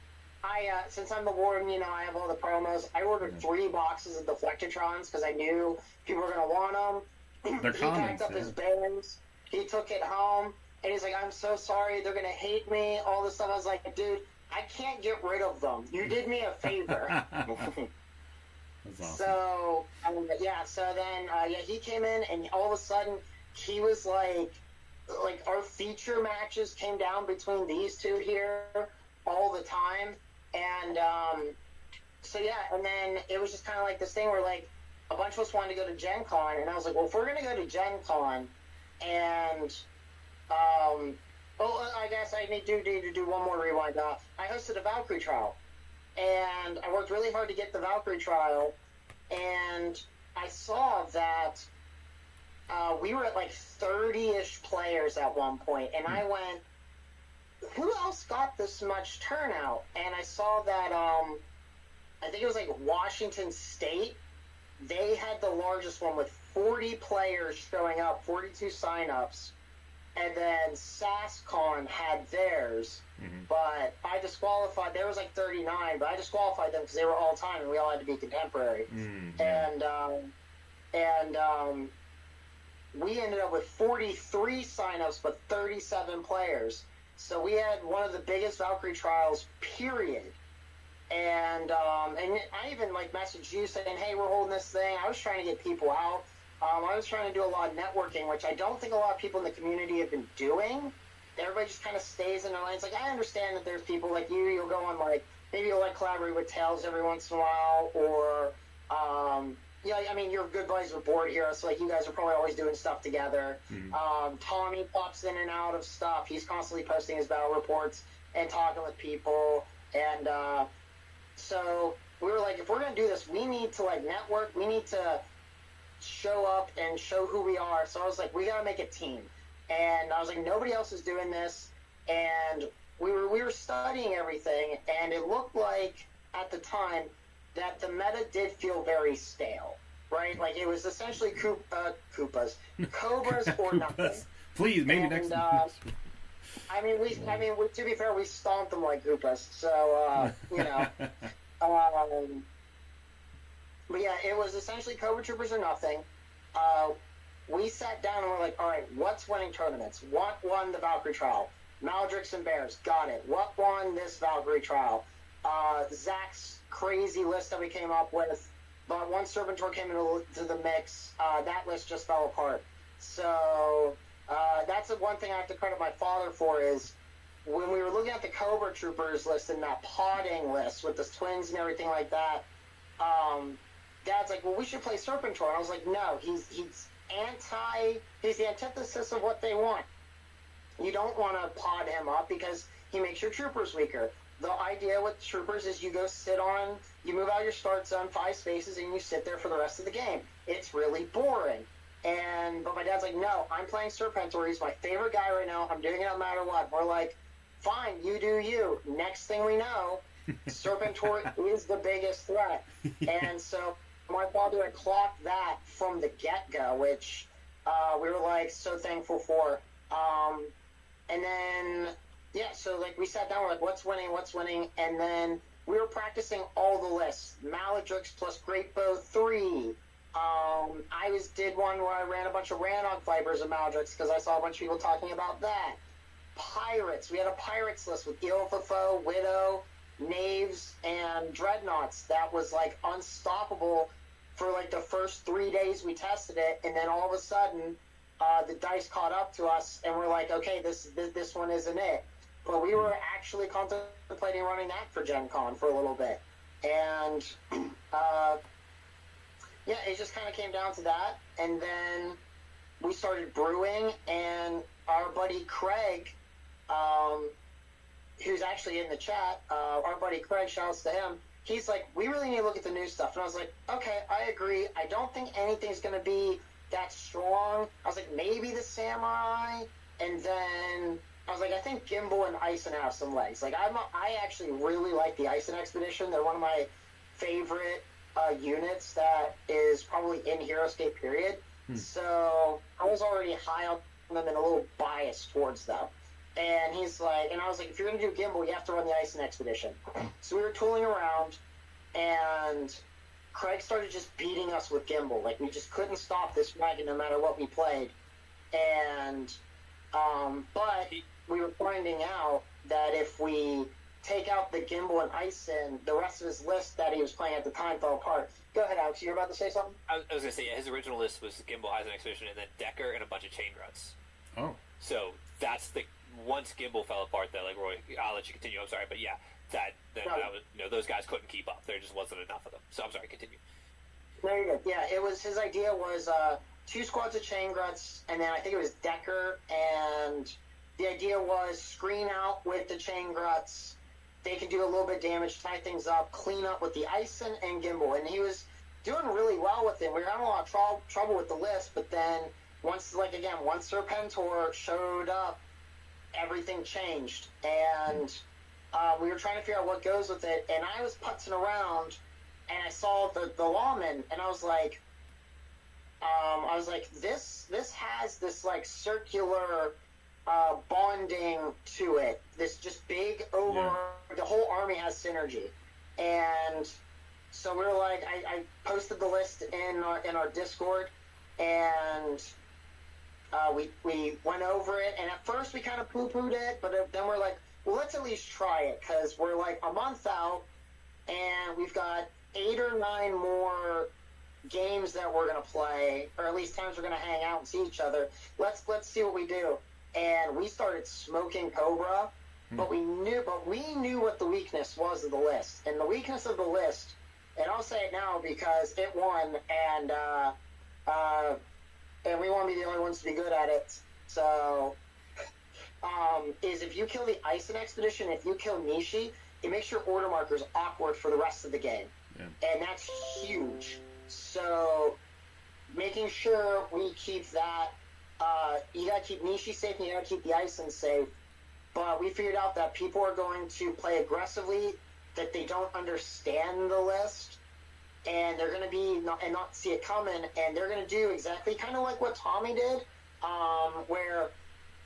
Since I'm the warden, I have all the promos. I ordered 3 boxes of Deflectotrons because I knew people were going to want them. They're he common. Packed up his bins. He took it home, and he's like, I'm so sorry, they're going to hate me, all this stuff. I was like, dude, I can't get rid of them. You did me a favor. That's awesome. So, so then, he came in, and all of a sudden, he was like our feature matches came down between these two here all the time. And, and then it was just kind of like this thing where, like, a bunch of us wanted to go to Gen Con, and I was like, well, if we're going to go to Gen Con, and, I guess I need to do one more rewind. I hosted a Valkyrie trial, and I worked really hard to get the Valkyrie trial, and I saw that we were at like 30-ish players at one point, and I went, who else got this much turnout? And I saw that, I think it was like Washington State, they had the largest one with 40 players showing up, 42 signups. And then SaskCon had theirs, but I disqualified. There was like 39, but I disqualified them because they were all time, and we all had to be contemporary. And we ended up with 43 signups, but 37 players. So we had one of the biggest Valkyrie trials, period. And I even like messaged you saying, hey, we're holding this thing. I was trying to get people out. I was trying to do a lot of networking, which I don't think a lot of people in the community have been doing. Everybody just kind of stays in their lanes. Like, I understand that there's people like you'll go on, like, maybe you'll, like, collaborate with Tails every once in a while, or, you're good buddies with Board Hero, so, like, you guys are probably always doing stuff together. Tommy pops in and out of stuff. He's constantly posting his battle reports and talking with people, and, so we were like, if we're going to do this, we need to, like, network. We need to show up and show who we are. So I was like, we got to make a team. And I was like, nobody else is doing this. And we were studying everything, and it looked like at the time that the meta did feel very stale, right? Like it was essentially Koopas, Cobras or nothing. Please, maybe next. I mean, to be fair, we stomped them like Koopas. So you know, but yeah, it was essentially Cobra Troopers or nothing. We sat down and we're like, all right, what's winning tournaments? What won the Valkyrie trial? Maldrix and Bears, got it. What won this Valkyrie trial? Zach's crazy list that we came up with, but once Serpentor came into the mix, that list just fell apart. So that's the one thing I have to credit my father for is when we were looking at the Cobra Troopers list and that podding list with the twins and everything like that, Dad's like, well, we should play Serpentor. And I was like, no, he's the antithesis of what they want. You don't want to pod him up because he makes your troopers weaker. The idea with troopers is you move out your start zone 5 spaces and you sit there for the rest of the game. It's really boring. But my dad's like, no, I'm playing Serpentor. He's my favorite guy right now. I'm doing it no matter what. We're like, fine, you do you. Next thing we know, Serpentor is the biggest threat. And so my father had clocked that from the get-go, which we were like so thankful for. And then, yeah, so like we sat down, we're like, what's winning? And then we were practicing all the lists. Maladrix plus Great Bow 3. I did one where I ran a bunch of Rannog Vipers of Maladrix because I saw a bunch of people talking about that. Pirates. We had a Pirates list with Ilfafo, Widow, Knaves, and Dreadnoughts. That was like unstoppable for like the first 3 days we tested it, and then all of a sudden the dice caught up to us, and we're like, okay, this one isn't it. But we were actually contemplating running that for Gen Con for a little bit. And, yeah, it just kind of came down to that. And then we started brewing, and our buddy Craig, who's actually in the chat, our buddy Craig, shouts to him, he's like, we really need to look at the new stuff. And I was like, okay, I agree. I don't think anything's going to be that strong. I was like, maybe the Samurai, and then I was like, I think Gimbal and Ison have some legs. Like, I actually really like the Ison Expedition. They're one of my favorite units that is probably in Heroscape, period. So I was already high on them and a little biased towards them. And he's like, and I was like, if you're going to do Gimbal, you have to run the Ison Expedition. So we were tooling around, and Craig started just beating us with Gimbal. Like, we just couldn't stop this wagon no matter what we played. And, but we were finding out that if we take out the Gimbal and Ison, the rest of his list that he was playing at the time fell apart. Go ahead, Alex. You were about to say something? I was going to say, yeah, his original list was Gimbal, Ison Expedition, and then Decker and a bunch of chain runs. Oh. So that's once Gimbal fell apart, that, like, Roy, I'll let you continue. I'm sorry, but yeah, that was, those guys couldn't keep up. There just wasn't enough of them. So I'm sorry, continue. No, you're good. Yeah, it was, his idea was 2 squads of chain gruts, and then I think it was Decker, and the idea was screen out with the chain gruts. They could do a little bit of damage, tie things up, clean up with the Ison and Gimbal, and he was doing really well with it. We were having a lot of trouble with the list, but then once Serpentor showed up, everything changed, and we were trying to figure out what goes with it, and I was putzing around, and I saw the lawman, and I was like, this has this like circular bonding to it. This just big the whole army has synergy, and so we were like, I posted the list in our Discord, and we went over it, and at first we kind of poo-pooed it, but then we're like, well, let's at least try it, because we're like a month out, and we've got 8 or 9 more games that we're going to play, or at least times we're going to hang out and see each other. Let's see what we do. And we started smoking Cobra, but we knew what the weakness was of the list. And the weakness of the list, and I'll say it now because it won, and we want to be the only ones to be good at it. So, is if you kill the Ison Expedition, if you kill Nishi, it makes your order markers awkward for the rest of the game. Yeah. And that's huge. So making sure we keep that. You got to keep Nishi safe, and you got to keep the Ison safe. But we figured out that people are going to play aggressively, that they don't understand the list, and they're going to be not see it coming, and they're going to do exactly kind of like what Tommy did, where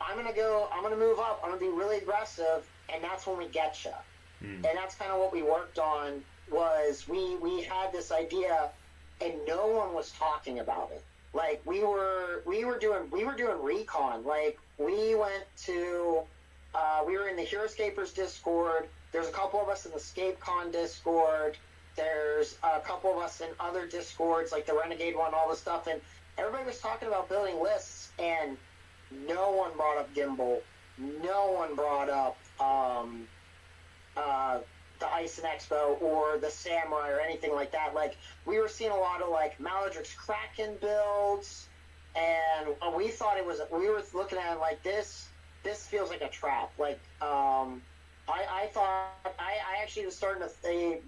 I'm going to move up, I'm going to be really aggressive, and that's when we get you. And that's kind of what we worked on. Was we had this idea, and no one was talking about it. Like we were doing recon. Like we went to. We were in the Heroscapers Discord. There's a couple of us in the ScapeCon Discord. There's a couple of us in other Discords, like the Renegade one, all this stuff. And everybody was talking about building lists, and no one brought up Gimbal. No one brought up the Ison Expo or the Samurai or anything like that. Like, we were seeing a lot of, like, Maladrix Kraken builds, and we thought it was, we were looking at it like this feels like a trap. Like, I thought, I actually was starting to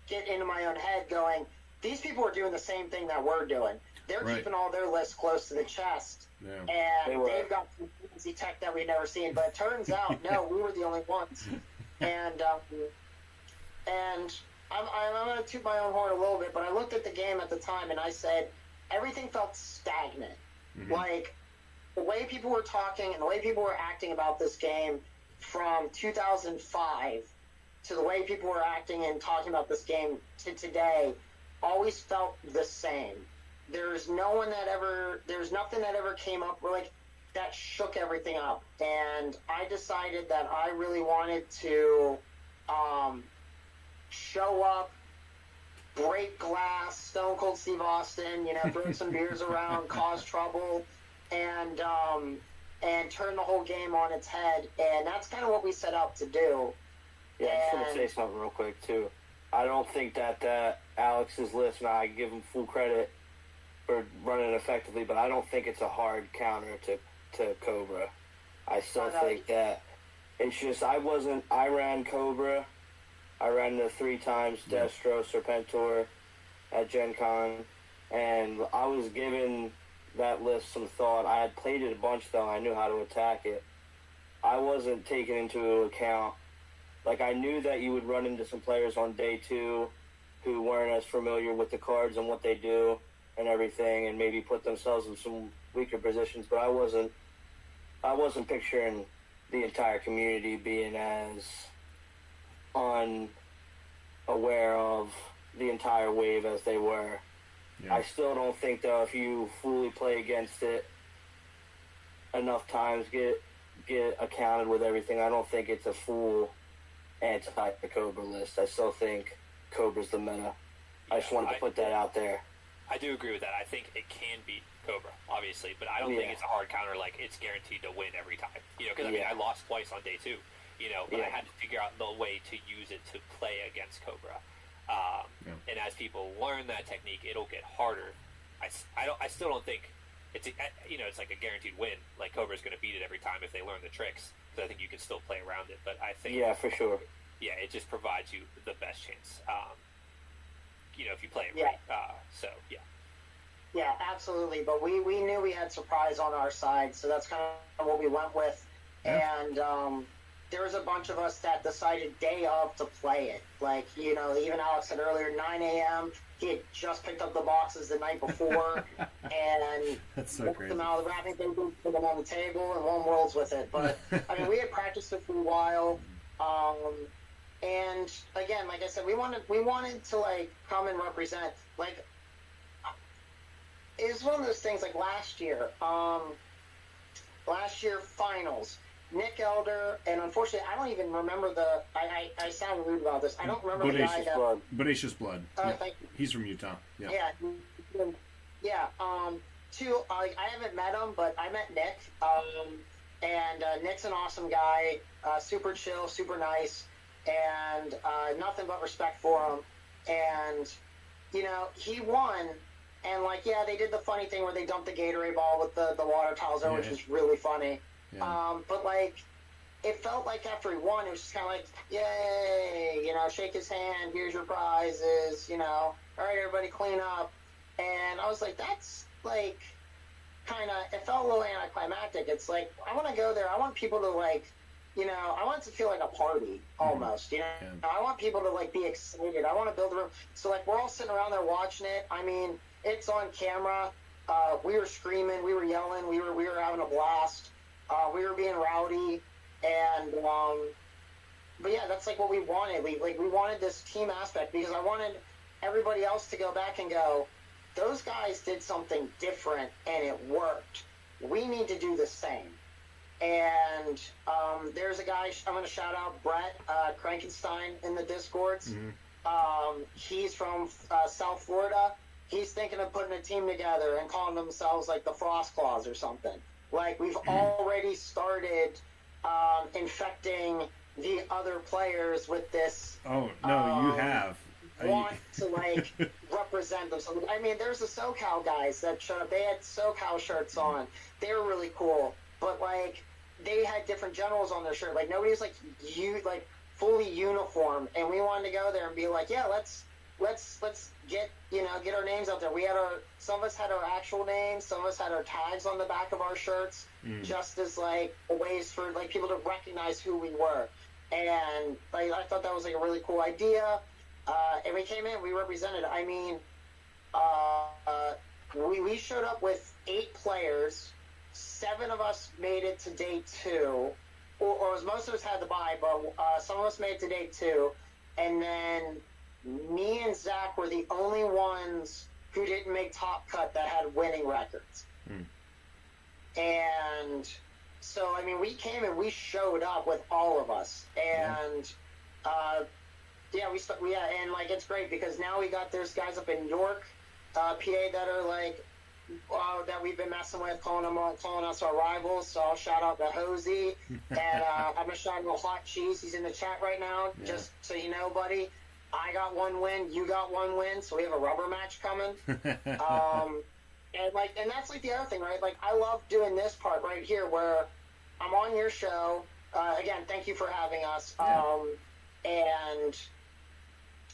get into my own head going, these people are doing the same thing that we're doing. They're keeping all their lists close to the chest. Yeah. And they've got some fancy tech that we've never seen. But it turns out, no, we were the only ones. And I'm going to toot my own horn a little bit, but I looked at the game at the time and I said, everything felt stagnant. Like, the way people were talking and the way people were acting about this game from 2005 to the way people were acting and talking about this game to today always felt the same. There's nothing that ever came up where, like, that shook everything up. And I decided that I really wanted to show up, break glass, Stone Cold Steve Austin, throw some beers around, cause trouble, and turn the whole game on its head. And that's kind of what we set out to do. Yeah, I just want to say something real quick, too. I don't think that Alex's list, and I give him full credit for running it effectively, but I don't think it's a hard counter to Cobra. I still think that it's just, I ran Cobra. I ran the 3 times Destro, Serpentor at Gen Con, and I was given that list some thought. I had played it a bunch, though. I knew how to attack it. I wasn't taking into account, like, I knew that you would run into some players on day 2 who weren't as familiar with the cards and what they do and everything, and maybe put themselves in some weaker positions, but I wasn't picturing the entire community being as unaware of the entire wave as they were. I still don't think, though, if you fully play against it enough times, get accounted with everything, I don't think it's a full anti-Cobra list. I still think Cobra's the meta. I just wanted to put that out there. I do agree with that. I think it can beat Cobra, obviously, but I don't think it's a hard counter, like it's guaranteed to win every time. Because I lost twice on day 2, but I had to figure out the way to use it to play against Cobra. And as people learn that technique, it'll get harder. I still don't think it's it's like a guaranteed win. Like Cobra's going to beat it every time if they learn the tricks. Because I think you can still play around it. But I think for sure. Yeah, it just provides you the best chance. If you play it right. Yeah, absolutely. But we knew we had surprise on our side, so that's kind of what we went with. And there was a bunch of us that decided day of to play it. Like, even Alex said earlier, 9 a.m., he had just picked up the boxes the night before and whipped them out of the wrapping paper, put them on the table, and won worlds with it. But, I mean, we had practiced it for a while. And, again, like I said, we wanted to, like, come and represent. Like, it's one of those things, like last year finals, Nick Elder, and unfortunately, I don't even remember I sound rude about this. I don't remember the guy that... Bodacious Blood. Thank you. He's from Utah. Yeah. I haven't met him, but I met Nick. And Nick's an awesome guy, super chill, super nice, and nothing but respect for him. And, he won... And, they did the funny thing where they dumped the Gatorade ball with the water tiles over, which was really funny. Yeah. But, it felt like after he won, it was just kind of like, yay, shake his hand, here's your prizes, all right, everybody clean up. And I was like, that's like kind of, it felt a little anticlimactic. It's like, I want to go there. I want people to like, I want it to feel like a party almost, Yeah. I want people to like be excited. I want to build a room. So like, we're all sitting around there watching it. I mean, it's on camera. We were screaming, we were yelling, we were having a blast. We were being rowdy, and but yeah, that's like what we wanted. We wanted this team aspect because I wanted everybody else to go back and go, those guys did something different and it worked. We need to do the same. And there's a guy, I'm going to shout out Brett Krankenstein in the Discords. He's from South Florida. He's thinking of putting a team together and calling themselves like the Frost Claws or something. Like, we've already started infecting the other players with this. Oh, no, you have. Want to, like, represent themselves. I mean, there's the SoCal guys that showed up. They had SoCal shirts on. They were really cool. But, like, they had different generals on their shirt. Like, nobody was, like, fully uniform. And we wanted to go there and be like, yeah, let's get our names out there. We had some of us had our actual names, some of us had our tags on the back of our shirts, just as like ways for like people to recognize who we were. And like, I thought that was like a really cool idea. And we came in, we represented. I mean, we showed up with 8 players. 7 of us made it to day 2, or most of us had the bye, but some of us made it to day 2, and then me and Zach were the only ones who didn't make Top Cut that had winning records. And so, I mean, we came and we showed up with all of us. And, and, like, it's great because now there's guys up in York, PA that are, like, that we've been messing with, calling us our rivals. So I'll shout out to Hosey. And I'm going to shout out to Hot Cheese. He's in the chat right now, just so you know, buddy. I got 1 win, you got 1 win, so we have a rubber match coming. And that's like the other thing, right? Like, I love doing this part right here where I'm on your show. Again, thank you for having us. And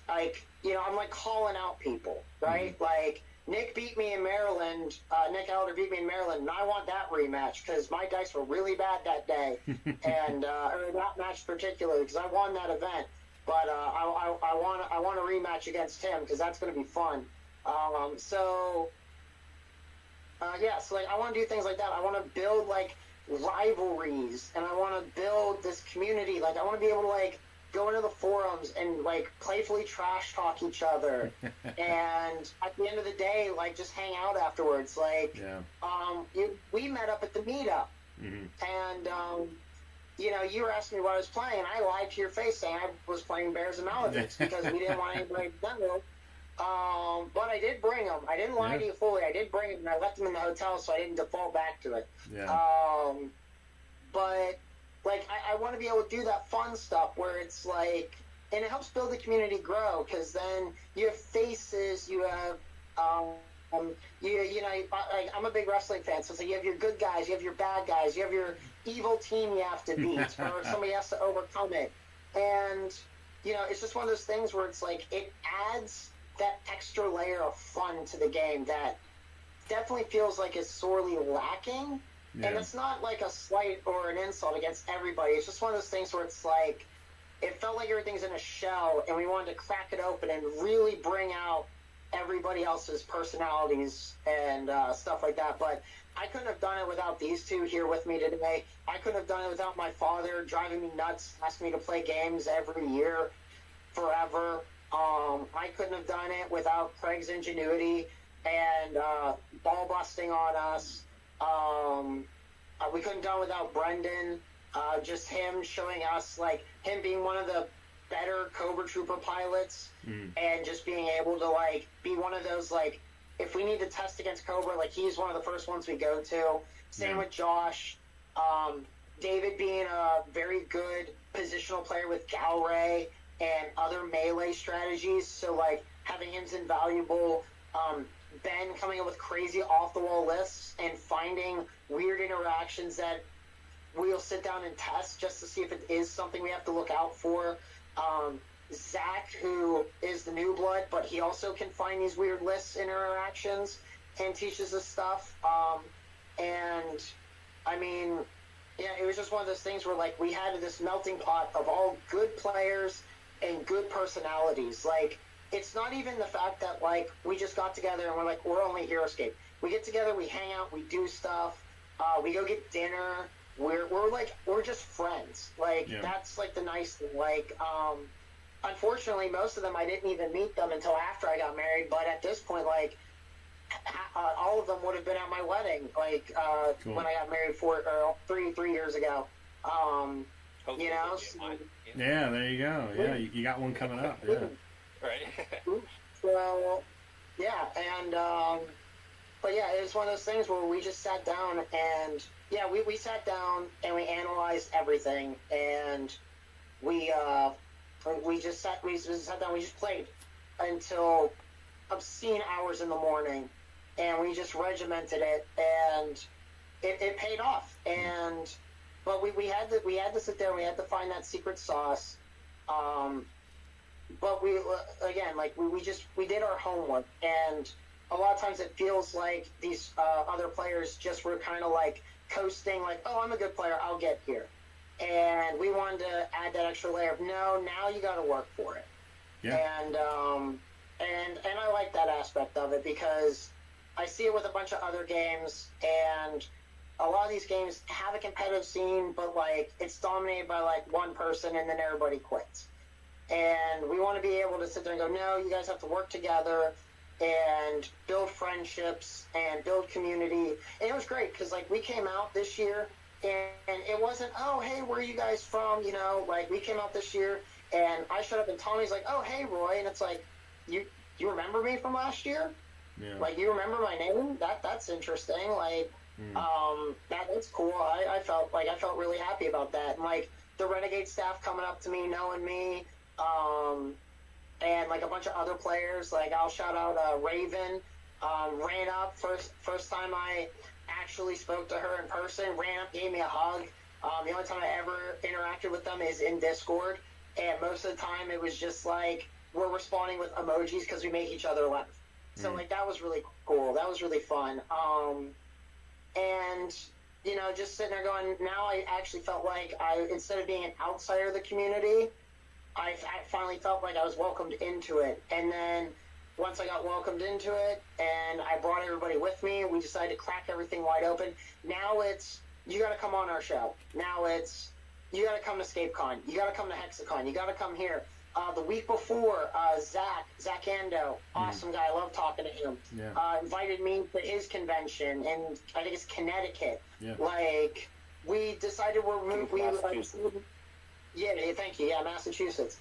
like, I'm like calling out people, right? Like, Nick beat me in Maryland. Nick Elder beat me in Maryland, and I want that rematch because my dice were really bad that day, and or that match particularly because I won that event. But I want a rematch against him because that's going to be fun. So like I want to do things like that. I want to build like rivalries, and I want to build this community. Like, I want to be able to like go into the forums and like playfully trash talk each other, and at the end of the day, like just hang out afterwards. Like, we met up at the meetup, and you were asking me what I was playing, and I lied to your face saying I was playing Bears and Maledicts because we didn't want anybody to know. But I did bring them. I didn't lie to you fully. I did bring them, and I left them in the hotel, so I didn't default back to it. But like, I want to be able to do that fun stuff where it's like, and it helps build the community grow because then you have faces, you have like, I'm a big wrestling fan, so it's like you have your good guys, you have your bad guys, you have your evil team you have to beat, or somebody has to overcome it. And, it's just one of those things where it's like, it adds that extra layer of fun to the game that definitely feels like it's sorely lacking. And it's not like a slight or an insult against everybody. It's just one of those things where it's like, it felt like everything's in a shell, and we wanted to crack it open and really bring out everybody else's personalities and stuff like that. But I couldn't have done it without these two here with me today. I couldn't have done it without my father driving me nuts, asking me to play games every year, forever. I couldn't have done it without Craig's ingenuity and ball busting on us. We couldn't have done it without Brendan. Just him showing us, like, him being one of the better Cobra Trooper pilots and just being able to, like, be one of those, like, if we need to test against Cobra, like, he's one of the first ones we go to. Same with Josh. David being a very good positional player with Galray and other melee strategies. So, like, having him's invaluable. Ben coming up with crazy off-the-wall lists and finding weird interactions that we'll sit down and test just to see if it is something we have to look out for. Zach, who is the new blood, but he also can find these weird lists and interactions. and teaches us stuff. And I mean, yeah, it was just one of those things where like we had this melting pot of all good players and good personalities. Like, it's not even the fact that like we just got together and we're like, we're only Heroscape. We get together, we hang out, we do stuff, we go get dinner. We're just friends. Like, that's like the nice thing. Like, unfortunately, most of them I didn't even meet them until after I got married. But at this point, like, all of them would have been at my wedding. Like, cool. when I got married three years ago. You know. Yeah, there you go. Yeah, you got one coming up. Yeah. Right. So, yeah, and but yeah, it was one of those things where we just sat down and we sat down and we analyzed everything, and we just sat down. We just played until obscene hours in the morning, and we just regimented it, and it paid off. And but we had to sit there. We had to find that secret sauce. But we did our homework, and a lot of times it feels like these other players just were kind of like coasting, like, oh, I'm a good player, I'll get here. And we wanted to add that extra layer of, no, now you got to work for it. Yeah. And I like that aspect of it, because I see it with a bunch of other games, and a lot of these games have a competitive scene, but like it's dominated by like one person, and then everybody quits. And we want to be able to sit there and go, no, you guys have to work together and build friendships and build community. And it was great because, like, we came out this year and it wasn't, oh, hey, where are you guys from? You know, like, we came out this year and I showed up and Tommy's like, oh, hey, Roy. And it's like, you remember me from last year? Yeah. Like, you remember my name? That's interesting. Like, that's cool. I felt really happy about that. And, like, the Renegade staff coming up to me, knowing me, and like a bunch of other players, like I'll shout out Raven, ran up first time I actually spoke to her in person, ran up, gave me a hug. The only time I ever interacted with them is in Discord, and most of the time it was just like we're responding with emojis because we make each other laugh. So like that was really cool. That was really fun. And you know, just sitting there going, now I actually felt like instead of being an outsider of the community, I finally felt like I was welcomed into it. And then once I got welcomed into it and I brought everybody with me, we decided to crack everything wide open. Now it's, you got to come on our show. Now it's, you got to come to ScapeCon. You got to come to Hexacon. You got to come here. The week before, Zach Ando, awesome guy. I love talking to him. Yeah. Invited me to his convention, and I think it's Connecticut. Yeah. Like, we decided thank you. Yeah, Massachusetts.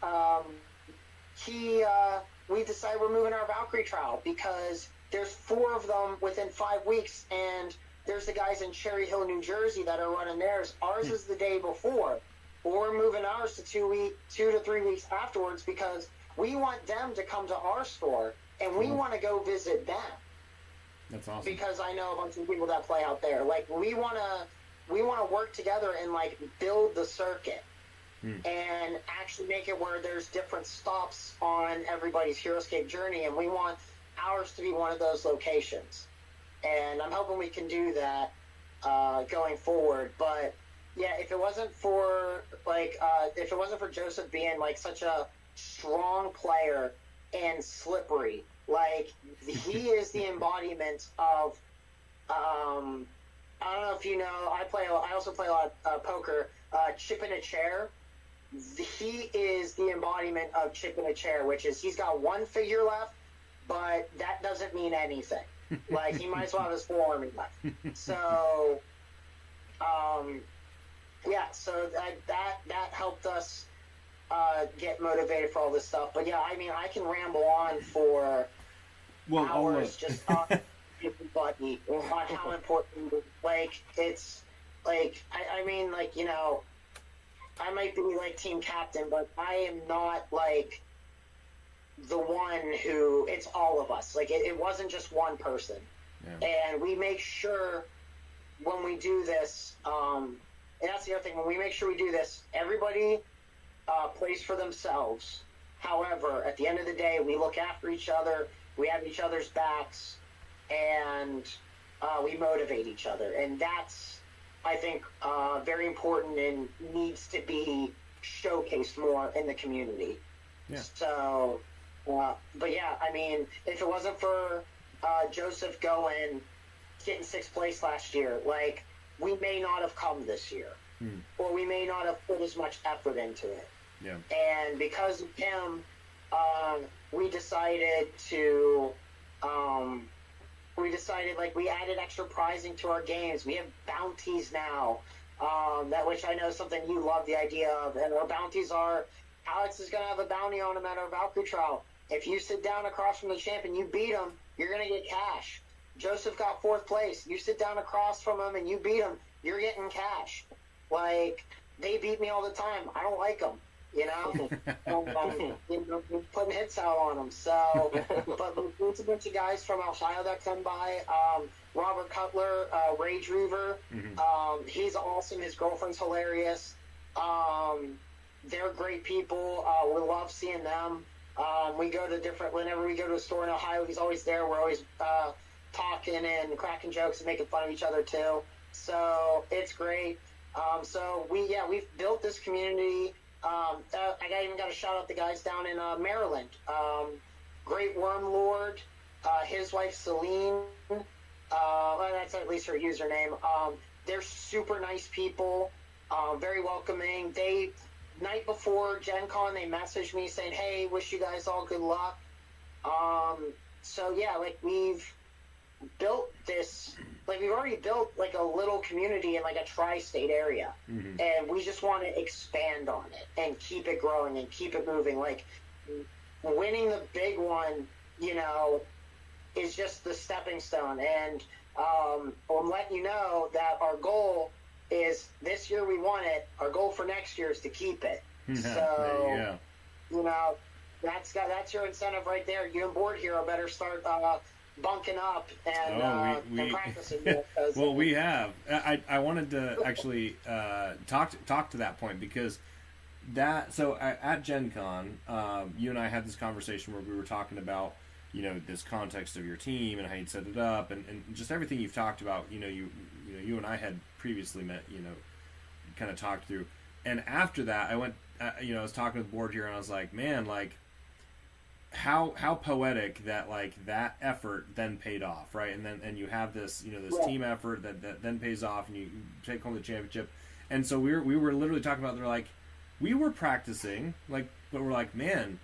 We decided we're moving our Valkyrie trial because there's 4 of them within 5 weeks, and there's the guys in Cherry Hill, New Jersey that are running theirs. Ours is the day before. We're moving ours to 2 to 3 weeks afterwards because we want them to come to our store, and we want to go visit them. That's awesome. Because I know a bunch of people that play out there. Like, we want to work together and like build the circuit. And actually make it where there's different stops on everybody's Heroscape journey, and we want ours to be one of those locations. And I'm hoping we can do that going forward. But yeah, if it wasn't for Joseph being like such a strong player and slippery, like he is the embodiment of. I don't know if you know. I also play a lot of poker. Chip in a chair. He is the embodiment of chip in a chair, which is he's got 1 figure left, but that doesn't mean anything. Like, he might as well have his full army left. So, so that helped us get motivated for all this stuff. But yeah, I mean, I can ramble on for hours just on everybody on how important, like, it's like, I mean, like, you know, I might be like team captain, but I am not like the one who, it's all of us. Like, it wasn't just one person. Yeah. And we make sure when we do this, and that's the other thing, when we make sure we do this, everybody plays for themselves. However, at the end of the day, we look after each other, we have each other's backs, and we motivate each other, and that's, I think, very important and needs to be showcased more in the community. Yeah. So, but yeah, I mean, if it wasn't for Joseph going, getting sixth place last year, like, we may not have come this year, or we may not have put as much effort into it. Yeah. And because of him, we decided to, like, we added extra prizing to our games. We have bounties now, that, which I know is something you love the idea of. And our bounties are, Alex is going to have a bounty on him at our Valkyrie trial. If you sit down across from the champ and you beat him, you're going to get cash. Joseph got fourth place. You sit down across from him and you beat him, you're getting cash. Like, they beat me all the time. I don't like them. You know, putting hits out on them. So, but there's a bunch of guys from Ohio that come by. Robert Cutler, Rage Reaver. He's awesome. His girlfriend's hilarious. They're great people. We love seeing them. We go to whenever we go to a store in Ohio, he's always there. We're always talking and cracking jokes and making fun of each other too. So it's great. So we've built this community. I even got to shout out the guys down in Maryland. Great Worm Lord, his wife Celine. Well, that's at least her username. They're super nice people, very welcoming. Night before Gen Con, they messaged me saying, "Hey, wish you guys all good luck." So yeah, like, we've built this, like, we've already built like a little community in like a tri-state area, and we just want to expand on it and keep it growing and keep it moving. Like, winning the big one, you know, is just the stepping stone. And I'm letting you know that our goal is, this year we won it. Our goal for next year is to keep it. So, you know, that's your incentive right there. You and Board Hero better start bunking up and practicing. Well, we have. I wanted to actually talk to that point, because at Gen Con, you and I had this conversation where we were talking about, you know, this context of your team and how you'd set it up, and just everything you've talked about. You and I had previously met, you know, kind of talked through. And after that, I went, I was talking with Board here, and I was like, man, like, how poetic that, like, that effort then paid off, right? And you have this, you know, this team effort that then pays off, and you take home the championship. And so we were literally talking about, they're like, we were practicing, like, but we're like, man,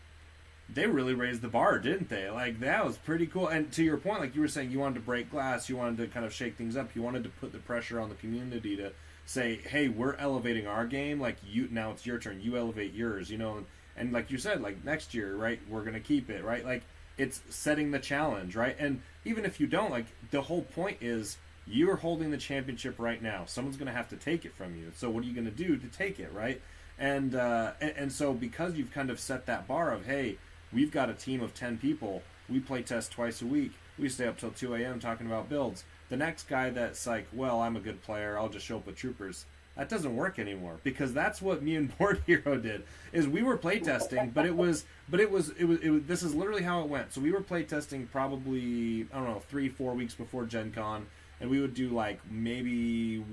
they really raised the bar, didn't they? Like, that was pretty cool. And to your point, like you were saying, you wanted to break glass, you wanted to kind of shake things up, you wanted to put the pressure on the community to say, hey, we're elevating our game, like, now it's your turn, you elevate yours, you know. And like you said, like, next year, right, we're going to keep it, right? Like, it's setting the challenge, right? And even if you don't, like, the whole point is, you're holding the championship right now. Someone's going to have to take it from you. So what are you going to do to take it, right? And so because you've kind of set that bar of, hey, we've got a team of 10 people, we play test twice a week, we stay up till 2 a.m. talking about builds. The next guy that's like, well, I'm a good player, I'll just show up with troopers. That doesn't work anymore, because that's what me and Board Hero did. Is we were playtesting, but it was this is literally how it went. So we were playtesting probably, I don't know, 3-4 weeks before Gen Con, and we would do like maybe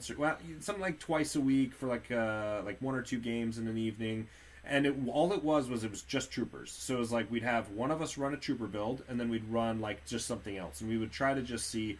something like twice a week for like 1 or 2 games in an evening. And all it was just troopers. So it was like, we'd have one of us run a trooper build, and then we'd run like just something else, and we would try to just see.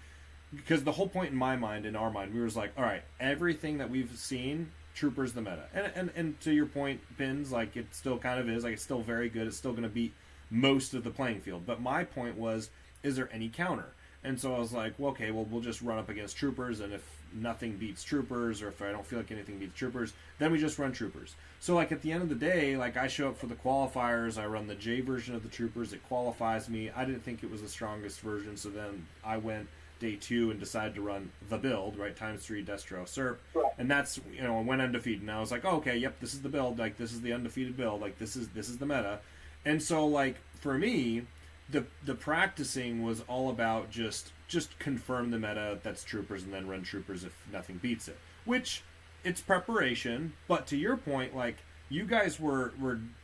Because the whole point in my mind, in our mind, we was like, all right, everything that we've seen, troopers the meta. And to your point, Pins, like, it still kind of is. Like, it's still very good. It's still going to beat most of the playing field. But my point was, is there any counter? And so I was like, well, okay, we'll just run up against troopers, and if nothing beats troopers, or if I don't feel like anything beats troopers, then we just run troopers. So, like, at the end of the day, like, I show up for the qualifiers, I run the J version of the troopers, it qualifies me. I didn't think it was the strongest version, so then I went day 2 and decided to run the build, right, ×3 Destro Serp, and that's, you know, I went undefeated, and I was like, oh, okay, yep, this is the build, like, this is the undefeated build, like, this is the meta. And so, like, for me, the practicing was all about just confirm the meta, that's troopers, and then run troopers if nothing beats it, which, it's preparation. But to your point, like, you guys were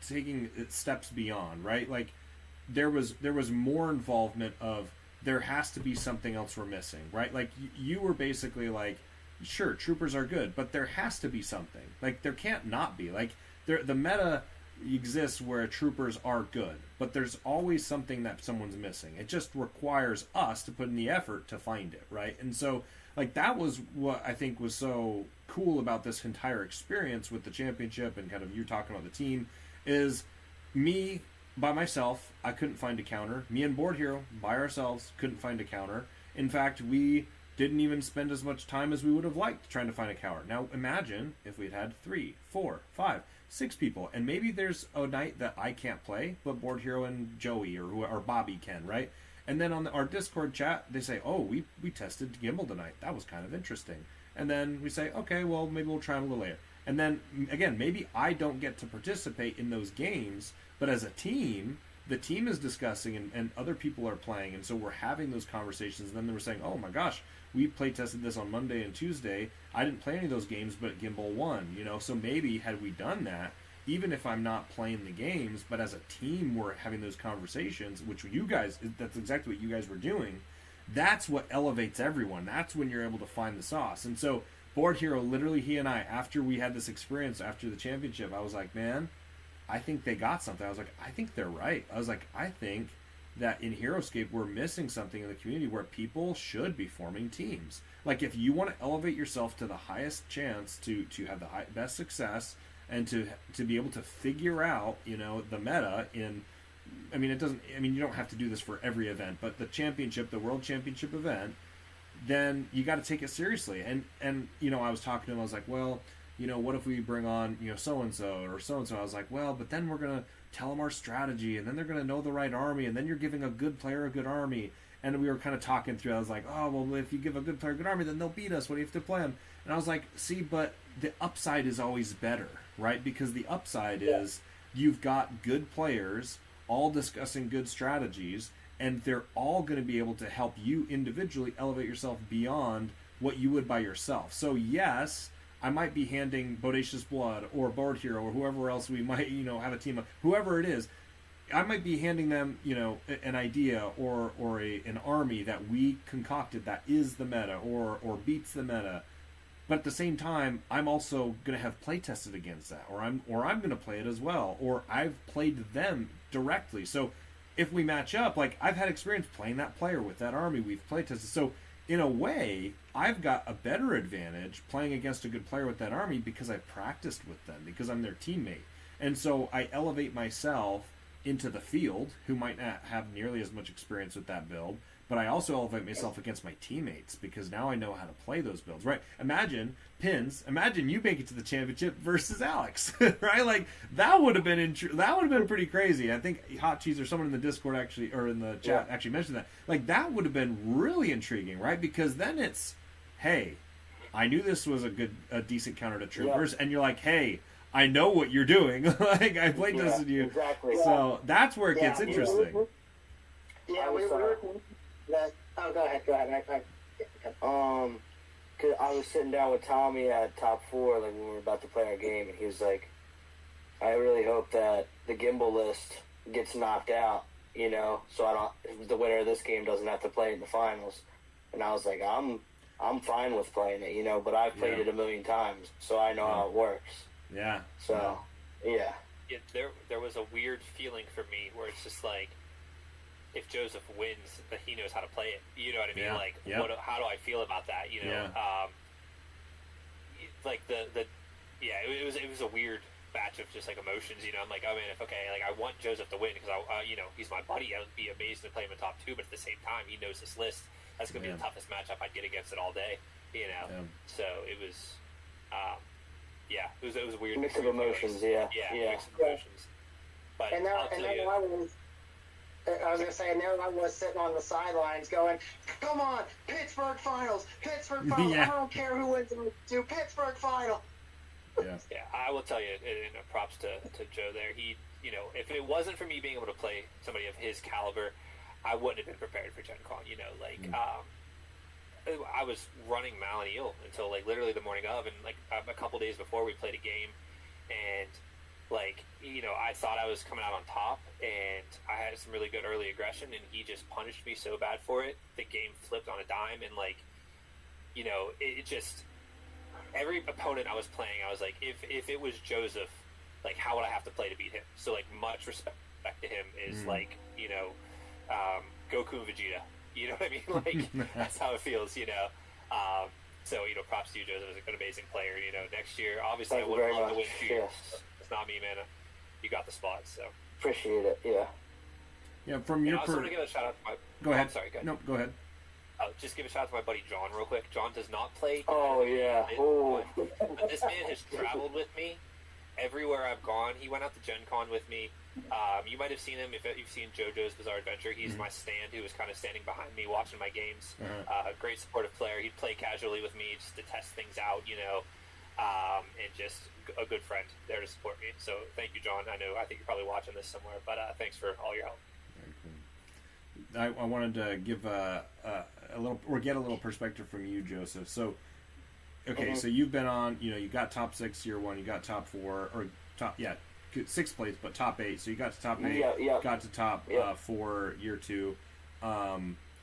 taking steps beyond, right? Like, there was more involvement of, there has to be something else we're missing, right? Like you were basically like, sure, troopers are good, but there has to be something. Like there can't not be. Like the meta exists where troopers are good, but there's always something that someone's missing. It just requires us to put in the effort to find it, right? And so like that was what I think was so cool about this entire experience with the championship and kind of you talking about the team is me by myself, I couldn't find a counter. Me and Board Hero by ourselves couldn't find a counter. In fact, we didn't even spend as much time as we would have liked trying to find a counter. Now imagine if we'd had 3, 4, 5, 6 people, and maybe there's a night that I can't play, but Board Hero and Joey or Bobby can, right? And then on our Discord chat, they say, oh, we tested Gimbal tonight. That was kind of interesting. And then we say, okay, well, maybe we'll try them a little later. And then, again, maybe I don't get to participate in those games, but as a team, the team is discussing and other people are playing, and so we're having those conversations. And then they were saying, oh, my gosh, we play tested this on Monday and Tuesday. I didn't play any of those games, but Gimbal won, you know? So maybe had we done that, even if I'm not playing the games, but as a team we're having those conversations, which you guys, that's exactly what you guys were doing, that's what elevates everyone. That's when you're able to find the sauce. And so Board Hero, literally he and I, after we had this experience after the championship, I was like, man, I think they got something. I was like, I think they're right. I was like, I think that in Heroscape we're missing something in the community where people should be forming teams. Like if you want to elevate yourself to the highest chance to have the best success and to be able to figure out, you know, the meta in, I mean, you don't have to do this for every event, but the championship, the world championship event, then you got to take it seriously. And you know, I was talking to him, I was like, well, you know, what if we bring on, you know, so-and-so or so-and-so? I was like, well, but then we're going to tell them our strategy, and then they're going to know the right army, and then you're giving a good player a good army. And we were kind of talking through, I was like, oh, well, if you give a good player a good army, then they'll beat us. What do you have to plan? And I was like, see, but the upside is always better, right? Because the upside is you've got good players all discussing good strategies, and they're all going to be able to help you individually elevate yourself beyond what you would by yourself. So yes, I might be handing Bodacious Blood or Board Hero or whoever else we might, you know, have a team of, whoever it is, I might be handing them, you know, an idea or an army that we concocted that is the meta or beats the meta. But at the same time, I'm also going to have play tested against that, or I'm going to play it as well, or I've played them directly. So if we match up, like I've had experience playing that player with that army we've play tested. So in a way, I've got a better advantage playing against a good player with that army because I've practiced with them, because I'm their teammate. And so I elevate myself into the field, who might not have nearly as much experience with that build, but I also elevate myself against my teammates because now I know how to play those builds, right? Imagine you make it to the championship versus Alex, right? Like that would have been pretty crazy. I think Hot Cheese or someone in the Discord actually, or in the chat actually mentioned that. Like that would have been really intriguing, right? Because then it's, hey, I knew this was a decent counter to troopers, and you're like, hey, I know what you're doing. Like I played this with you, exactly. So that's where it gets interesting. Yeah, we were. Oh, go ahead. Cause I was sitting down with Tommy at top 4, like when we were about to play our game, and he was like, "I really hope that the gimbal list gets knocked out, you know, so the winner of this game doesn't have to play in the finals." And I was like, "I'm fine with playing it, you know, but I've played it a million times, so I know how it works." Yeah. So, yeah. There was a weird feeling for me where it's just like, if Joseph wins, that he knows how to play it. You know what I mean? Yeah. Like, Yep. how do I feel about that? You know, like it was a weird batch of just like emotions. You know, I'm like, oh man, like I want Joseph to win because you know, he's my buddy. I would be amazed to play him in top 2, but at the same time, he knows this list. That's gonna be the toughest matchup I'd get against it all day. You know, so it was. It was a weird mix of emotions. Yeah, mix of emotions. But and I was going to say, and there I was sitting on the sidelines going, come on, Pittsburgh Finals. Yeah. I don't care who wins in two, Pittsburgh Final. Yeah. Yeah, I will tell you, and props to Joe there. He, you know, if it wasn't for me being able to play somebody of his caliber, I wouldn't have been prepared for Gen Con. You know, like, I was running Mal'Anil until like literally the morning of, and like a couple days before we played a game, and like, you I thought I was coming out on top, and I had some really good early aggression, and he just punished me so bad for it. The game flipped on a dime, and it just every opponent I was playing, I was like, if it was Joseph, like, how would I have to play to beat him? So, like, much respect to him is Goku and Vegeta. You know what I mean? Like, that's how it feels. So, props to you, Joseph, as an amazing player. Next year, obviously, I would love to win 2 years. Yes. It's not me, man. You got the spot, so. Appreciate it, yeah. Yeah, from your I also want to give a shout out to my... Go ahead. I'm sorry, go ahead. No, go ahead. Just give a shout out to my buddy John real quick. John does not play. Oh, yeah. But this man has traveled with me everywhere I've gone. He went out to Gen Con with me. You might have seen him if you've seen JoJo's Bizarre Adventure. He's my stand who was kind of standing behind me watching my games. Great supportive player. He'd play casually with me just to test things out, and just a good friend there to support me. So thank you, John. I think you're probably watching this somewhere, but thanks for all your help. I wanted to give a little, or get a little perspective from you, Joseph. So, okay, so you've been on, you got top 6 year 1, you got top 4, or top, 6th place, but top 8. So you got to top 8, got to top 4 year 2.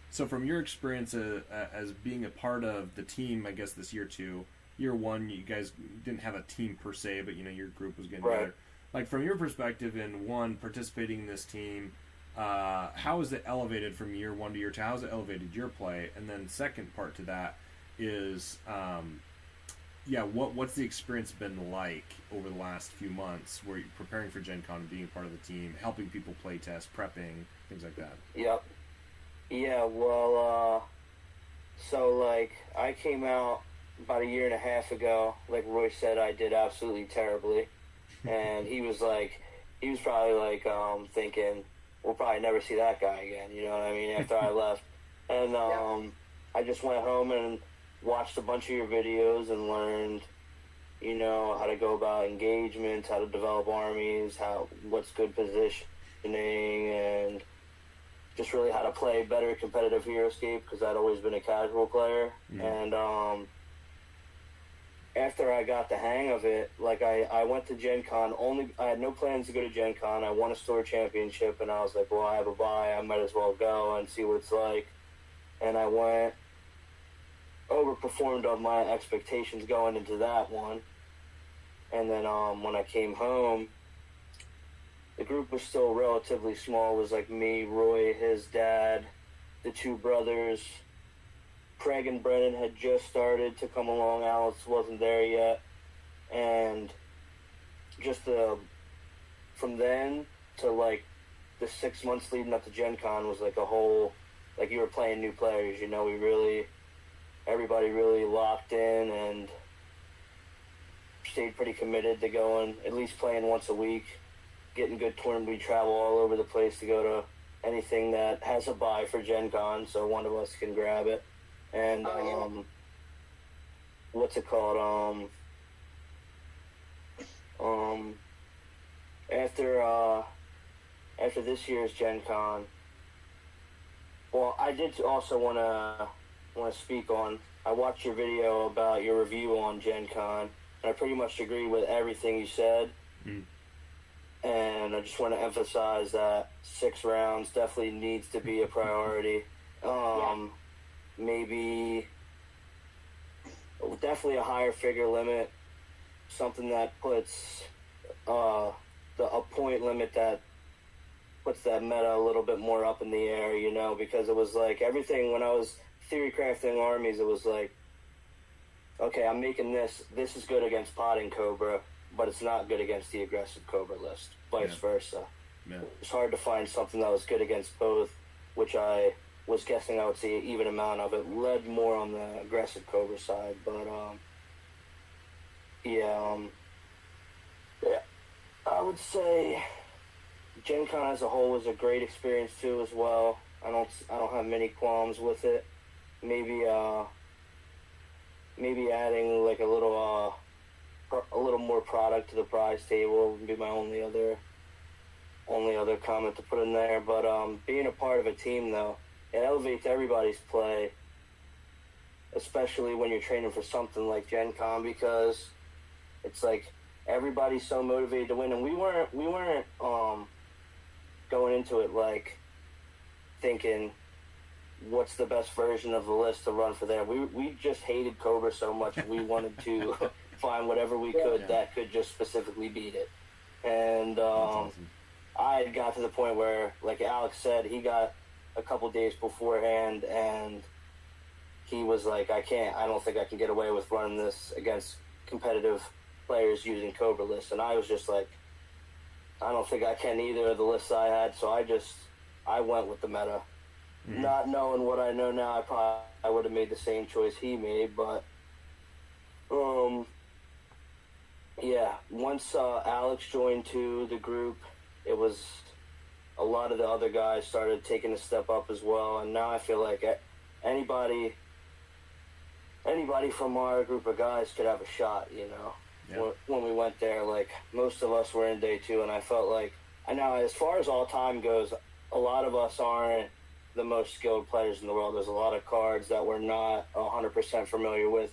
So from your experience as being a part of the team, I guess this year 2, year 1, you guys didn't have a team per se, but your group was getting together. Like, from your perspective in 1, participating in this team, how is it elevated from year 1 to year 2? How has it elevated your play? And then second part to that is, what's the experience been like over the last few months where you're preparing for Gen Con and being part of the team, helping people play test, prepping, things like that? Yep. Yeah, well, so, like, I came out about a year and a half ago. Like Roy said, I did absolutely terribly. And he was probably like, thinking, we'll probably never see that guy again, you know what I mean, after I left. And I just went home and watched a bunch of your videos and learned, how to go about engagements, how to develop armies, what's good positioning, and just really how to play better competitive Heroscape, because I'd always been a casual player. And after I got the hang of it, like, I went to Gen Con. I had no plans to go to Gen Con. I won a store championship, and I was like, well, I have a bye. I might as well go and see what it's like. And I went, overperformed on my expectations going into that one. And then when I came home, the group was still relatively small. It was like me, Roy, his dad, the 2 brothers. Craig and Brennan had just started to come along. Alex wasn't there yet. And just from then to, like, the 6 months leading up to Gen Con was like a whole, like, you were playing new players, everybody really locked in and stayed pretty committed to going, at least playing once a week, getting good tournament. We travel all over the place to go to anything that has a buy for Gen Con, so one of us can grab it. And what's it called? After this year's Gen Con, well, I did also want to speak on. I watched your video about your review on Gen Con, and I pretty much agree with everything you said. And I just want to emphasize that 6 rounds definitely needs to be a priority. Maybe definitely a higher figure limit, something that puts a point limit that puts that meta a little bit more up in the air, because it was like everything when I was theory crafting armies, it was like, okay, I'm making this is good against potting Cobra, but it's not good against the aggressive Cobra list, vice versa. It's hard to find something that was good against both, which I was guessing I would see an even amount of it. Led more on the aggressive Cobra side, but I would say Gen Con as a whole was a great experience too as well. I don't have many qualms with it. Maybe adding like a little more product to the prize table would be my only other comment to put in there. But being a part of a team though, it elevates everybody's play, especially when you're training for something like Gen Con, because it's like everybody's so motivated to win, and we weren't going into it like thinking what's the best version of the list to run for there. We just hated Cobra so much we wanted to find whatever we could that could just specifically beat it. And awesome. I got to the point where, like Alex said, he got a couple days beforehand and he was like, I don't think I can get away with running this against competitive players using Cobra lists. And I was just like, I don't think I can either of the lists I had. So I went with the meta. Mm-hmm. Not knowing what I know now, I would have made the same choice he made. But, yeah, once Alex joined the group, it was a lot of the other guys started taking a step up as well. And now I feel like anybody from our group of guys could have a shot, you know. Yeah. When we went there, like, most of us were in day 2, and I felt like, I know as far as all time goes, a lot of us aren't the most skilled players in the world. There's a lot of cards that we're not 100% familiar with.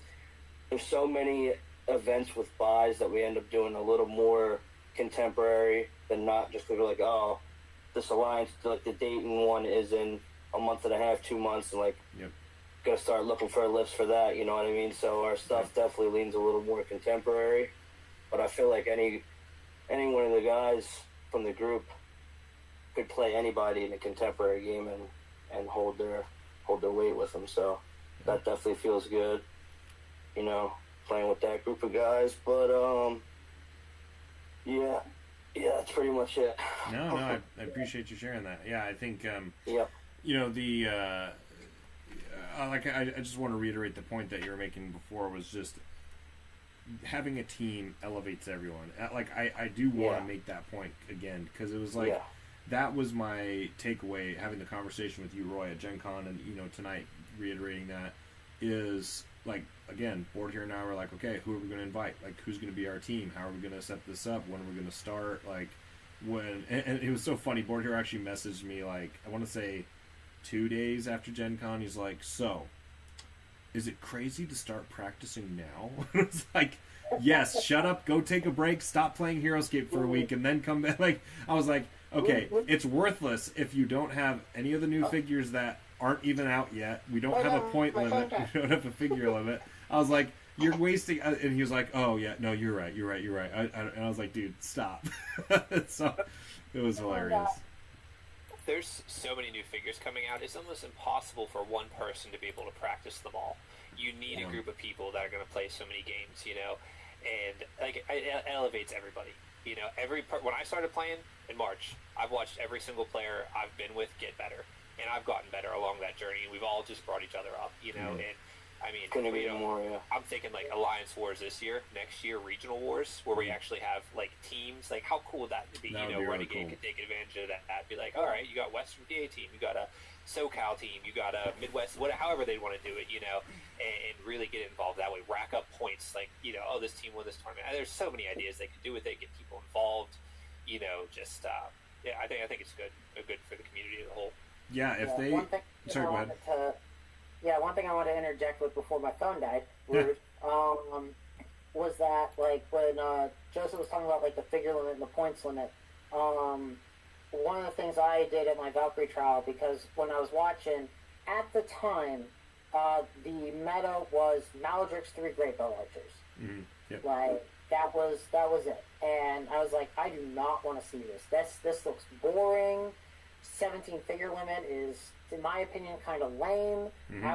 There's so many events with buys that we end up doing a little more contemporary than not just because we're like, oh, this alliance, like the Dayton one is in a month and a half, 2 months, and like, gotta start looking for a list for that, you know what I mean? So our stuff definitely leans a little more contemporary, but I feel like any one of the guys from the group could play anybody in a contemporary game and hold their weight with them. So that definitely feels good, you know, playing with that group of guys. But yeah, that's pretty much it. No, I appreciate you sharing that. Yeah, I think you know, the like I just want to reiterate the point that you were making before was just having a team elevates everyone. Like I do want to make that point again because it was like that was my takeaway having the conversation with you, Roy, at Gen Con, and you know tonight reiterating that is like again Board here and I were like, okay, who are we going to invite? Like who's going to be our team? How are we going to set this up? When are we going to start? Like when and it was so funny. Board here actually messaged me like I want to say 2 days after Gen Con, he's like, so, is it crazy to start practicing now? It's like, yes, shut up, go take a break, stop playing Heroscape for a week, and then come back. Like, I was like, okay, it's worthless if you don't have any of the new figures that aren't even out yet. We don't have a point limit. We don't have a figure limit. I was like, you're wasting, and he was like, oh, yeah, no, you're right. And I was like, dude, stop. So, it was hilarious. There's so many new figures coming out, it's almost impossible for one person to be able to practice them all. You need a group of people that are going to play so many games, you know, and like it elevates everybody. You know, when I started playing in March, I've watched every single player I've been with get better, and I've gotten better along that journey, and we've all just brought each other up, you know, and I mean, I'm thinking like Alliance Wars this year, next year Regional Wars, where we actually have like teams. Like, how cool would that be? That you know, really Renegade could take advantage of that. Be like, all right, you got Western PA team, you got a SoCal team, you got a Midwest, however they want to do it, you know, and really get involved that way. Rack up points, like, you know, oh, this team won this tournament. There's so many ideas they could do with it, get people involved, you know, just I think it's good for the community as a whole. Yeah, if they sorry, go ahead. One thing I want to interject with before my phone died was that, like, when Joseph was talking about, like, the figure limit and the points limit, one of the things I did at my Valkyrie trial, because when I was watching, at the time, the meta was Maladrix 3 Great Bow Archers. Mm-hmm. Yep. Like, that was it. And I was like, I do not want to see this. This looks boring. 17 figure limit is, in my opinion, kind of lame. Mm-hmm.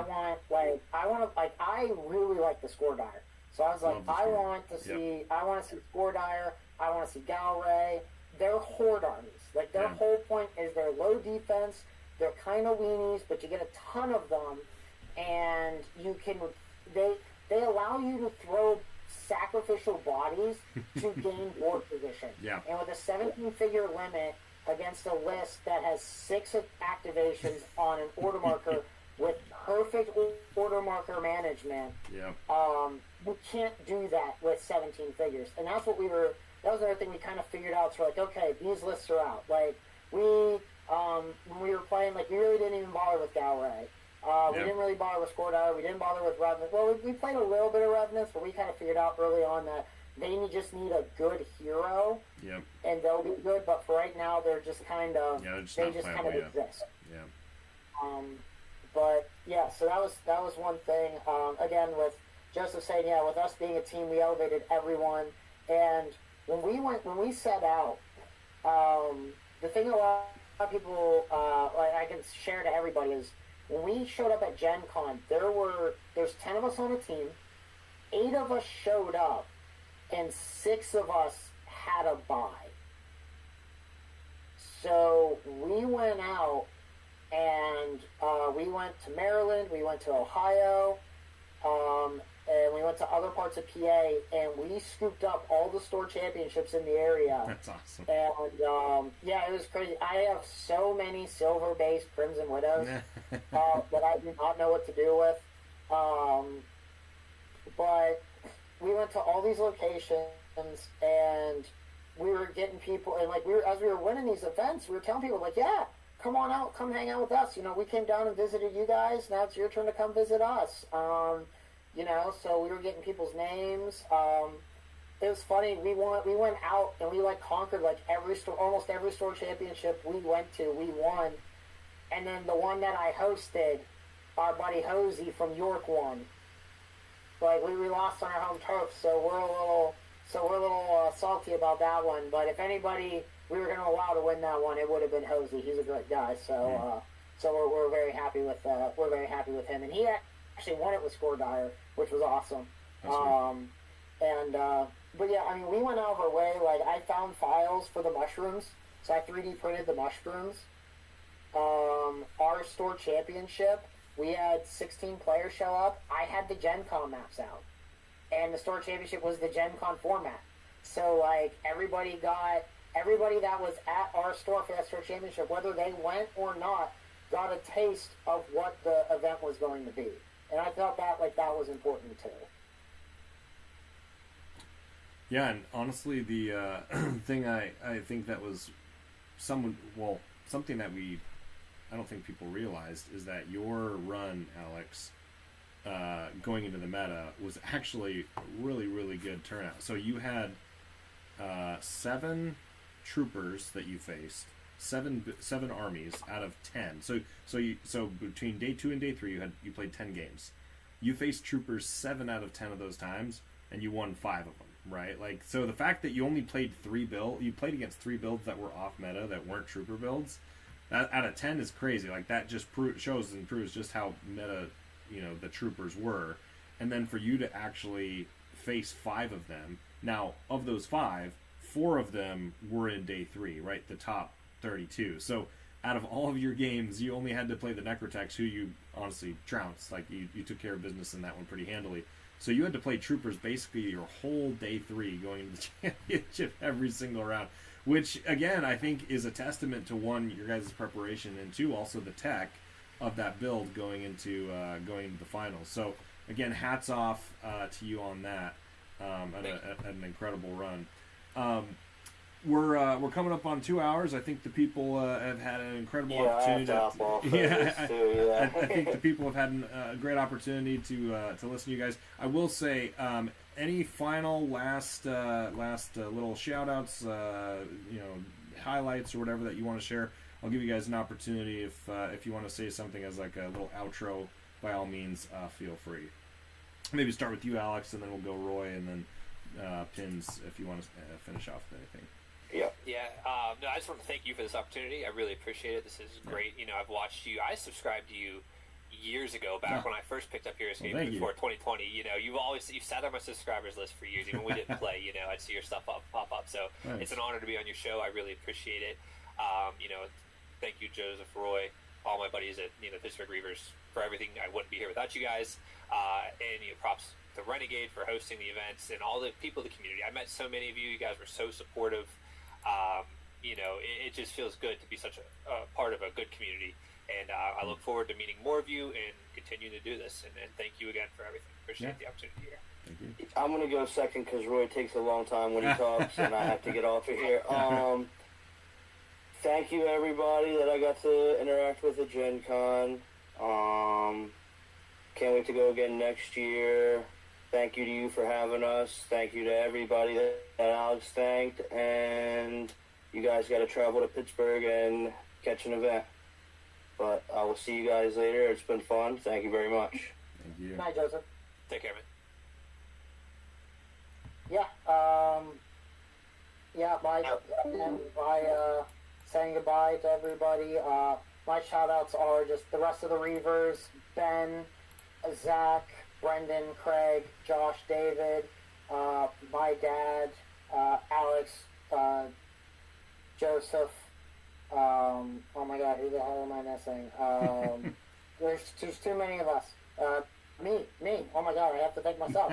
I really like the Score Dire. So I was like, I want to see Score Dire. I want to see Galray. They're horde armies. Like, their whole point is they're low defense. They're kind of weenies, but you get a ton of them, and they allow you to throw sacrificial bodies to gain board position. Yeah. And with a 17-figure limit against a list that has 6 activations on an order marker with perfect order marker management, we can't do that with 17 figures. And that was another thing we kind of figured out. So we're like, okay, these lists are out. Like, when we were playing, like, we really didn't even bother with Galray. We didn't really bother with Score Dire. We didn't bother with Revenants. Well, we played a little bit of Revenants, but we kind of figured out early on that just need a good hero, Yep. and they'll be good. But for right now, they're just kind of they just kind of exist. Yeah. But yeah, so that was one thing. Again, with Joseph saying, yeah, with us being a team, we elevated everyone. And when we set out, the thing a lot of people like I can share to everybody is when we showed up at Gen Con, there's 10 of us on a team, 8 of us showed up, and 6 of us had a bye. So we went out and we went to Maryland, we went to Ohio, and we went to other parts of PA, and we scooped up all the store championships in the area. That's awesome. And yeah, it was crazy. I have so many silver-based Crimson Widows that I do not know what to do with. But we went to all these locations, and we were getting people, and like as we were winning these events, we were telling people like, yeah, come on out, come hang out with us. You know, we came down and visited you guys. Now it's your turn to come visit us. You know, so we were getting people's names. It was funny. We went out and we like conquered like almost every store championship we went to. We won, and then the one that I hosted, our buddy Hosey from York won. Like we lost on our home turf, so we're a little salty about that one. But if anybody we were going to allow to win that one, it would have been Hosey. He's a great guy, so we're very happy with him, and he actually won it with Score Dyer, which was awesome. But yeah, I mean, we went out of our way. Like I found files for the mushrooms, so I 3D printed the mushrooms. Our store championship, we had 16 players show up. I had the Gen Con maps out, and the store championship was the Gen Con format. So like everybody that was at our store for that store championship, whether they went or not, got a taste of what the event was going to be. And I felt that was important too. Yeah, and honestly, the thing I think that was something that I don't think people realized is that your run, Alex, going into the meta was actually a really, really good turnout. So you had 7 troopers that you faced, seven armies out of 10. So between day 2 and day 3, you played 10 games. You faced troopers 7 out of 10 of those times, and you won 5 of them. Right, like so. The fact that you only played you played against 3 builds that were off meta, that weren't trooper builds, that out of 10 is crazy. Like that just shows and proves just how meta, the troopers were. And then for you to actually face 5 of them. Now, of those 5, 4 of them were in day 3, right? The top 32. So out of all of your games, you only had to play the Necrotex, who you honestly trounced. Like you took care of business in that one pretty handily. So you had to play troopers basically your whole day 3 going into the championship every single round, which again I think is a testament to 1, your guys' preparation, and 2, also the tech of that build going into the finals. So again, hats off to you on that. At an incredible run. We're coming up on 2 hours. I think the people have had an incredible opportunity. I think the people have had a great opportunity to listen to you guys. I will say, any final last little shout outs, highlights or whatever that you want to share. I'll give you guys an opportunity if you want to say something as like a little outro. By all means, feel free. Maybe start with you, Alex, and then we'll go Roy, and then Pins if you want to finish off with anything. Yeah. No, I just want to thank you for this opportunity. I really appreciate it. This is great. I've watched you. I subscribed to you years ago, back when I first picked up Heroscape before 2020. You've sat on my subscribers list for years. Even when we didn't play, I'd see your stuff pop up. So It's an honor to be on your show. I really appreciate it. Thank you, Joseph, Roy, all my buddies at Pittsburgh Reavers for everything. I wouldn't be here without you guys. And props to Renegade for hosting the events and all the people in the community. I met so many of you. You guys were so supportive. It just feels good to be such a part of a good community. And I look forward to meeting more of you and continuing to do this. And thank you again for everything. Appreciate the opportunity here. Thank you. I'm going to go second because Roy takes a long time when he talks, and I have to get off of here. Thank you, everybody, that I got to interact with at Gen Con. Can't wait to go again next year. thank you to you for having us. Thank you to everybody that Alex thanked. And you guys got to travel to Pittsburgh and catch an event. But I will see you guys later. It's been fun. Thank you very much. Thank you. Good night, Joseph. Take care, man. By saying goodbye to everybody. My shout outs are just the rest of the Reavers, Ben, Zach, Brendan, Craig, Josh, David, my dad, Alex, Joseph. Oh my God, who the hell am I missing? There's too many of us. Me. Oh my God, I have to thank myself.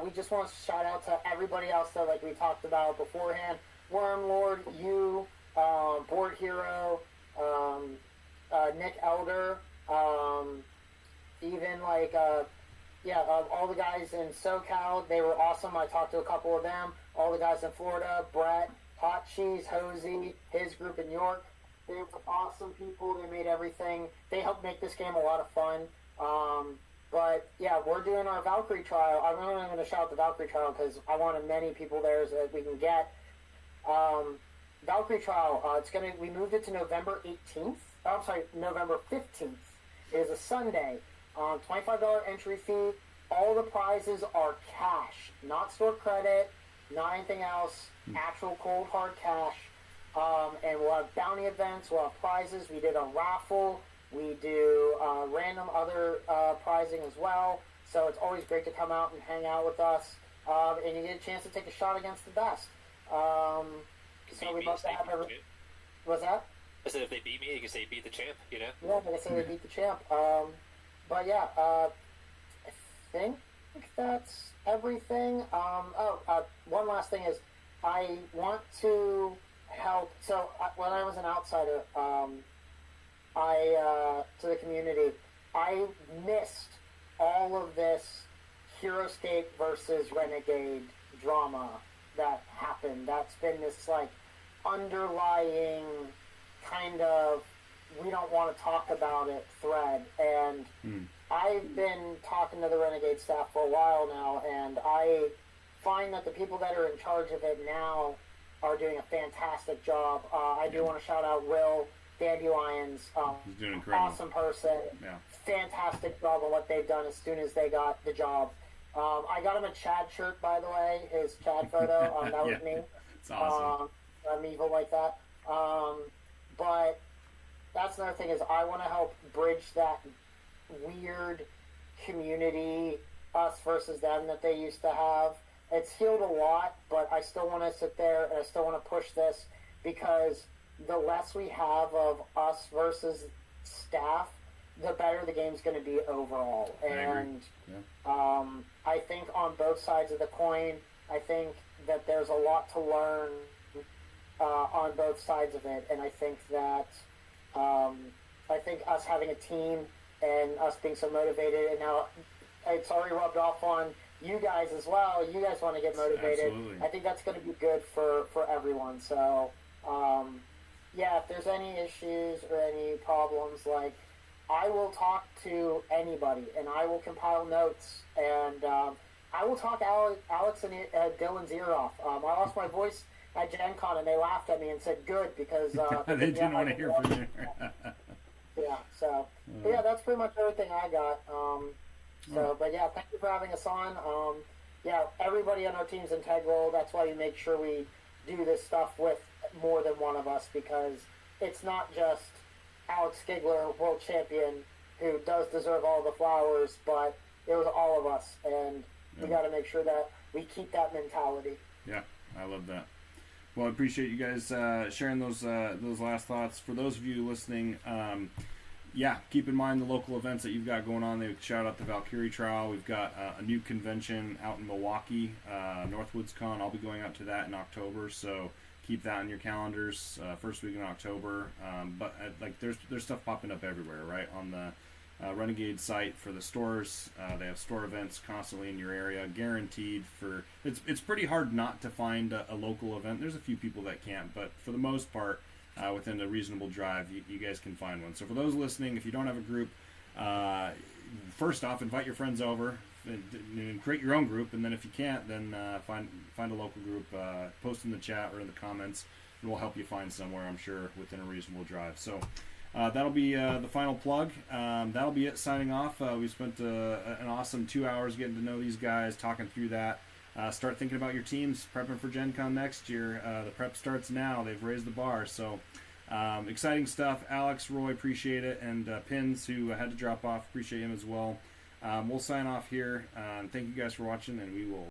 We just want to shout out to everybody else that like we talked about beforehand. Wormlord, you, Board Hero, Nick Elder, even like all the guys in SoCal, they were awesome. I talked to a couple of them. All the guys in Florida, Brett, Hot Cheese, Hosey, his group in York. They were awesome people. They made everything. They helped make this game a lot of fun. But yeah, we're doing our Valkyrie trial. I'm only going to shout out the Valkyrie trial because I want as many people there as we can get. Valkyrie trial. We moved it to November 18th. I'm sorry, November 15th. It is a Sunday. $25 entry fee. All the prizes are cash, not store credit, not anything else. Actual cold hard cash. And we'll have bounty events. We'll have prizes. We did a raffle. We do random other prizing as well. So it's always great to come out and hang out with us. And you get a chance to take a shot against the best. So we'd love to have every... What's that? I said if they beat me, you can say beat the champ, you know? Yeah, they can say they beat the champ. But yeah, I think that's everything. One last thing is I want to help. So when I was an outsider, to the community, I missed all of this Heroscape versus Renegade drama that happened. That's been this like underlying kind of we don't want to talk about it thread. And I've been talking to the Renegade staff for a while now, and I find that the people that are in charge of it now are doing a fantastic job. I do want to shout out Will Dandelions. He's doing incredible. Awesome person. Yeah. Fantastic job on what they've done as soon as they got the job. I got him a Chad shirt, by the way, his Chad photo. That was me. It's awesome. I'm evil like that. But that's another thing is I want to help bridge that weird community, us versus them, that they used to have. It's healed a lot, but I still want to sit there and I still want to push this because the less we have of us versus staff, the better the game's going to be overall. And I think on both sides of the coin, I think that there's a lot to learn on both sides of it. And I think that us having a team and us being so motivated, and now it's already rubbed off on you guys as well. You guys want to get motivated. Absolutely. I think that's going to be good for everyone. So, if there's any issues or any problems, like, I will talk to anybody, and I will compile notes, and I will talk Alex and Dylan's ear off. I lost my voice at Gen Con, and they laughed at me and said good, because... they didn't want to hear from you. That's pretty much everything I got. But yeah, thank you for having us on. Everybody on our team's integral. That's why we make sure we do this stuff with more than one of us, because it's not just Alex Skigler, world champion, who does deserve all the flowers, but it was all of us, and we got to make sure that we keep that mentality. Yeah, I love that. Well, I appreciate you guys sharing those last thoughts. For those of you listening, keep in mind the local events that you've got going on. They shout out the Valkyrie Trial. We've got a new convention out in Milwaukee, Northwoods Con. I'll be going out to that in October, so keep that on your calendars. First week in October. There's stuff popping up everywhere, right? On the Renegade site for the stores. They have store events constantly in your area, guaranteed. It's pretty hard not to find a local event. There's a few people that can't, but for the most part, within a reasonable drive, you guys can find one. So for those listening, if you don't have a group, first off, invite your friends over and create your own group, and then if you can't, then find a local group, post in the chat or in the comments, and we'll help you find somewhere, I'm sure, within a reasonable drive. So that'll be the final plug. That'll be it, signing off. We spent an awesome 2 hours getting to know these guys, talking through that. Start thinking about your teams, prepping for Gen Con next year. The prep starts now. They've raised the bar, so exciting stuff. Alex, Roy, appreciate it, and Pins, who had to drop off, appreciate him as well. We'll sign off here. Thank you guys for watching, and we will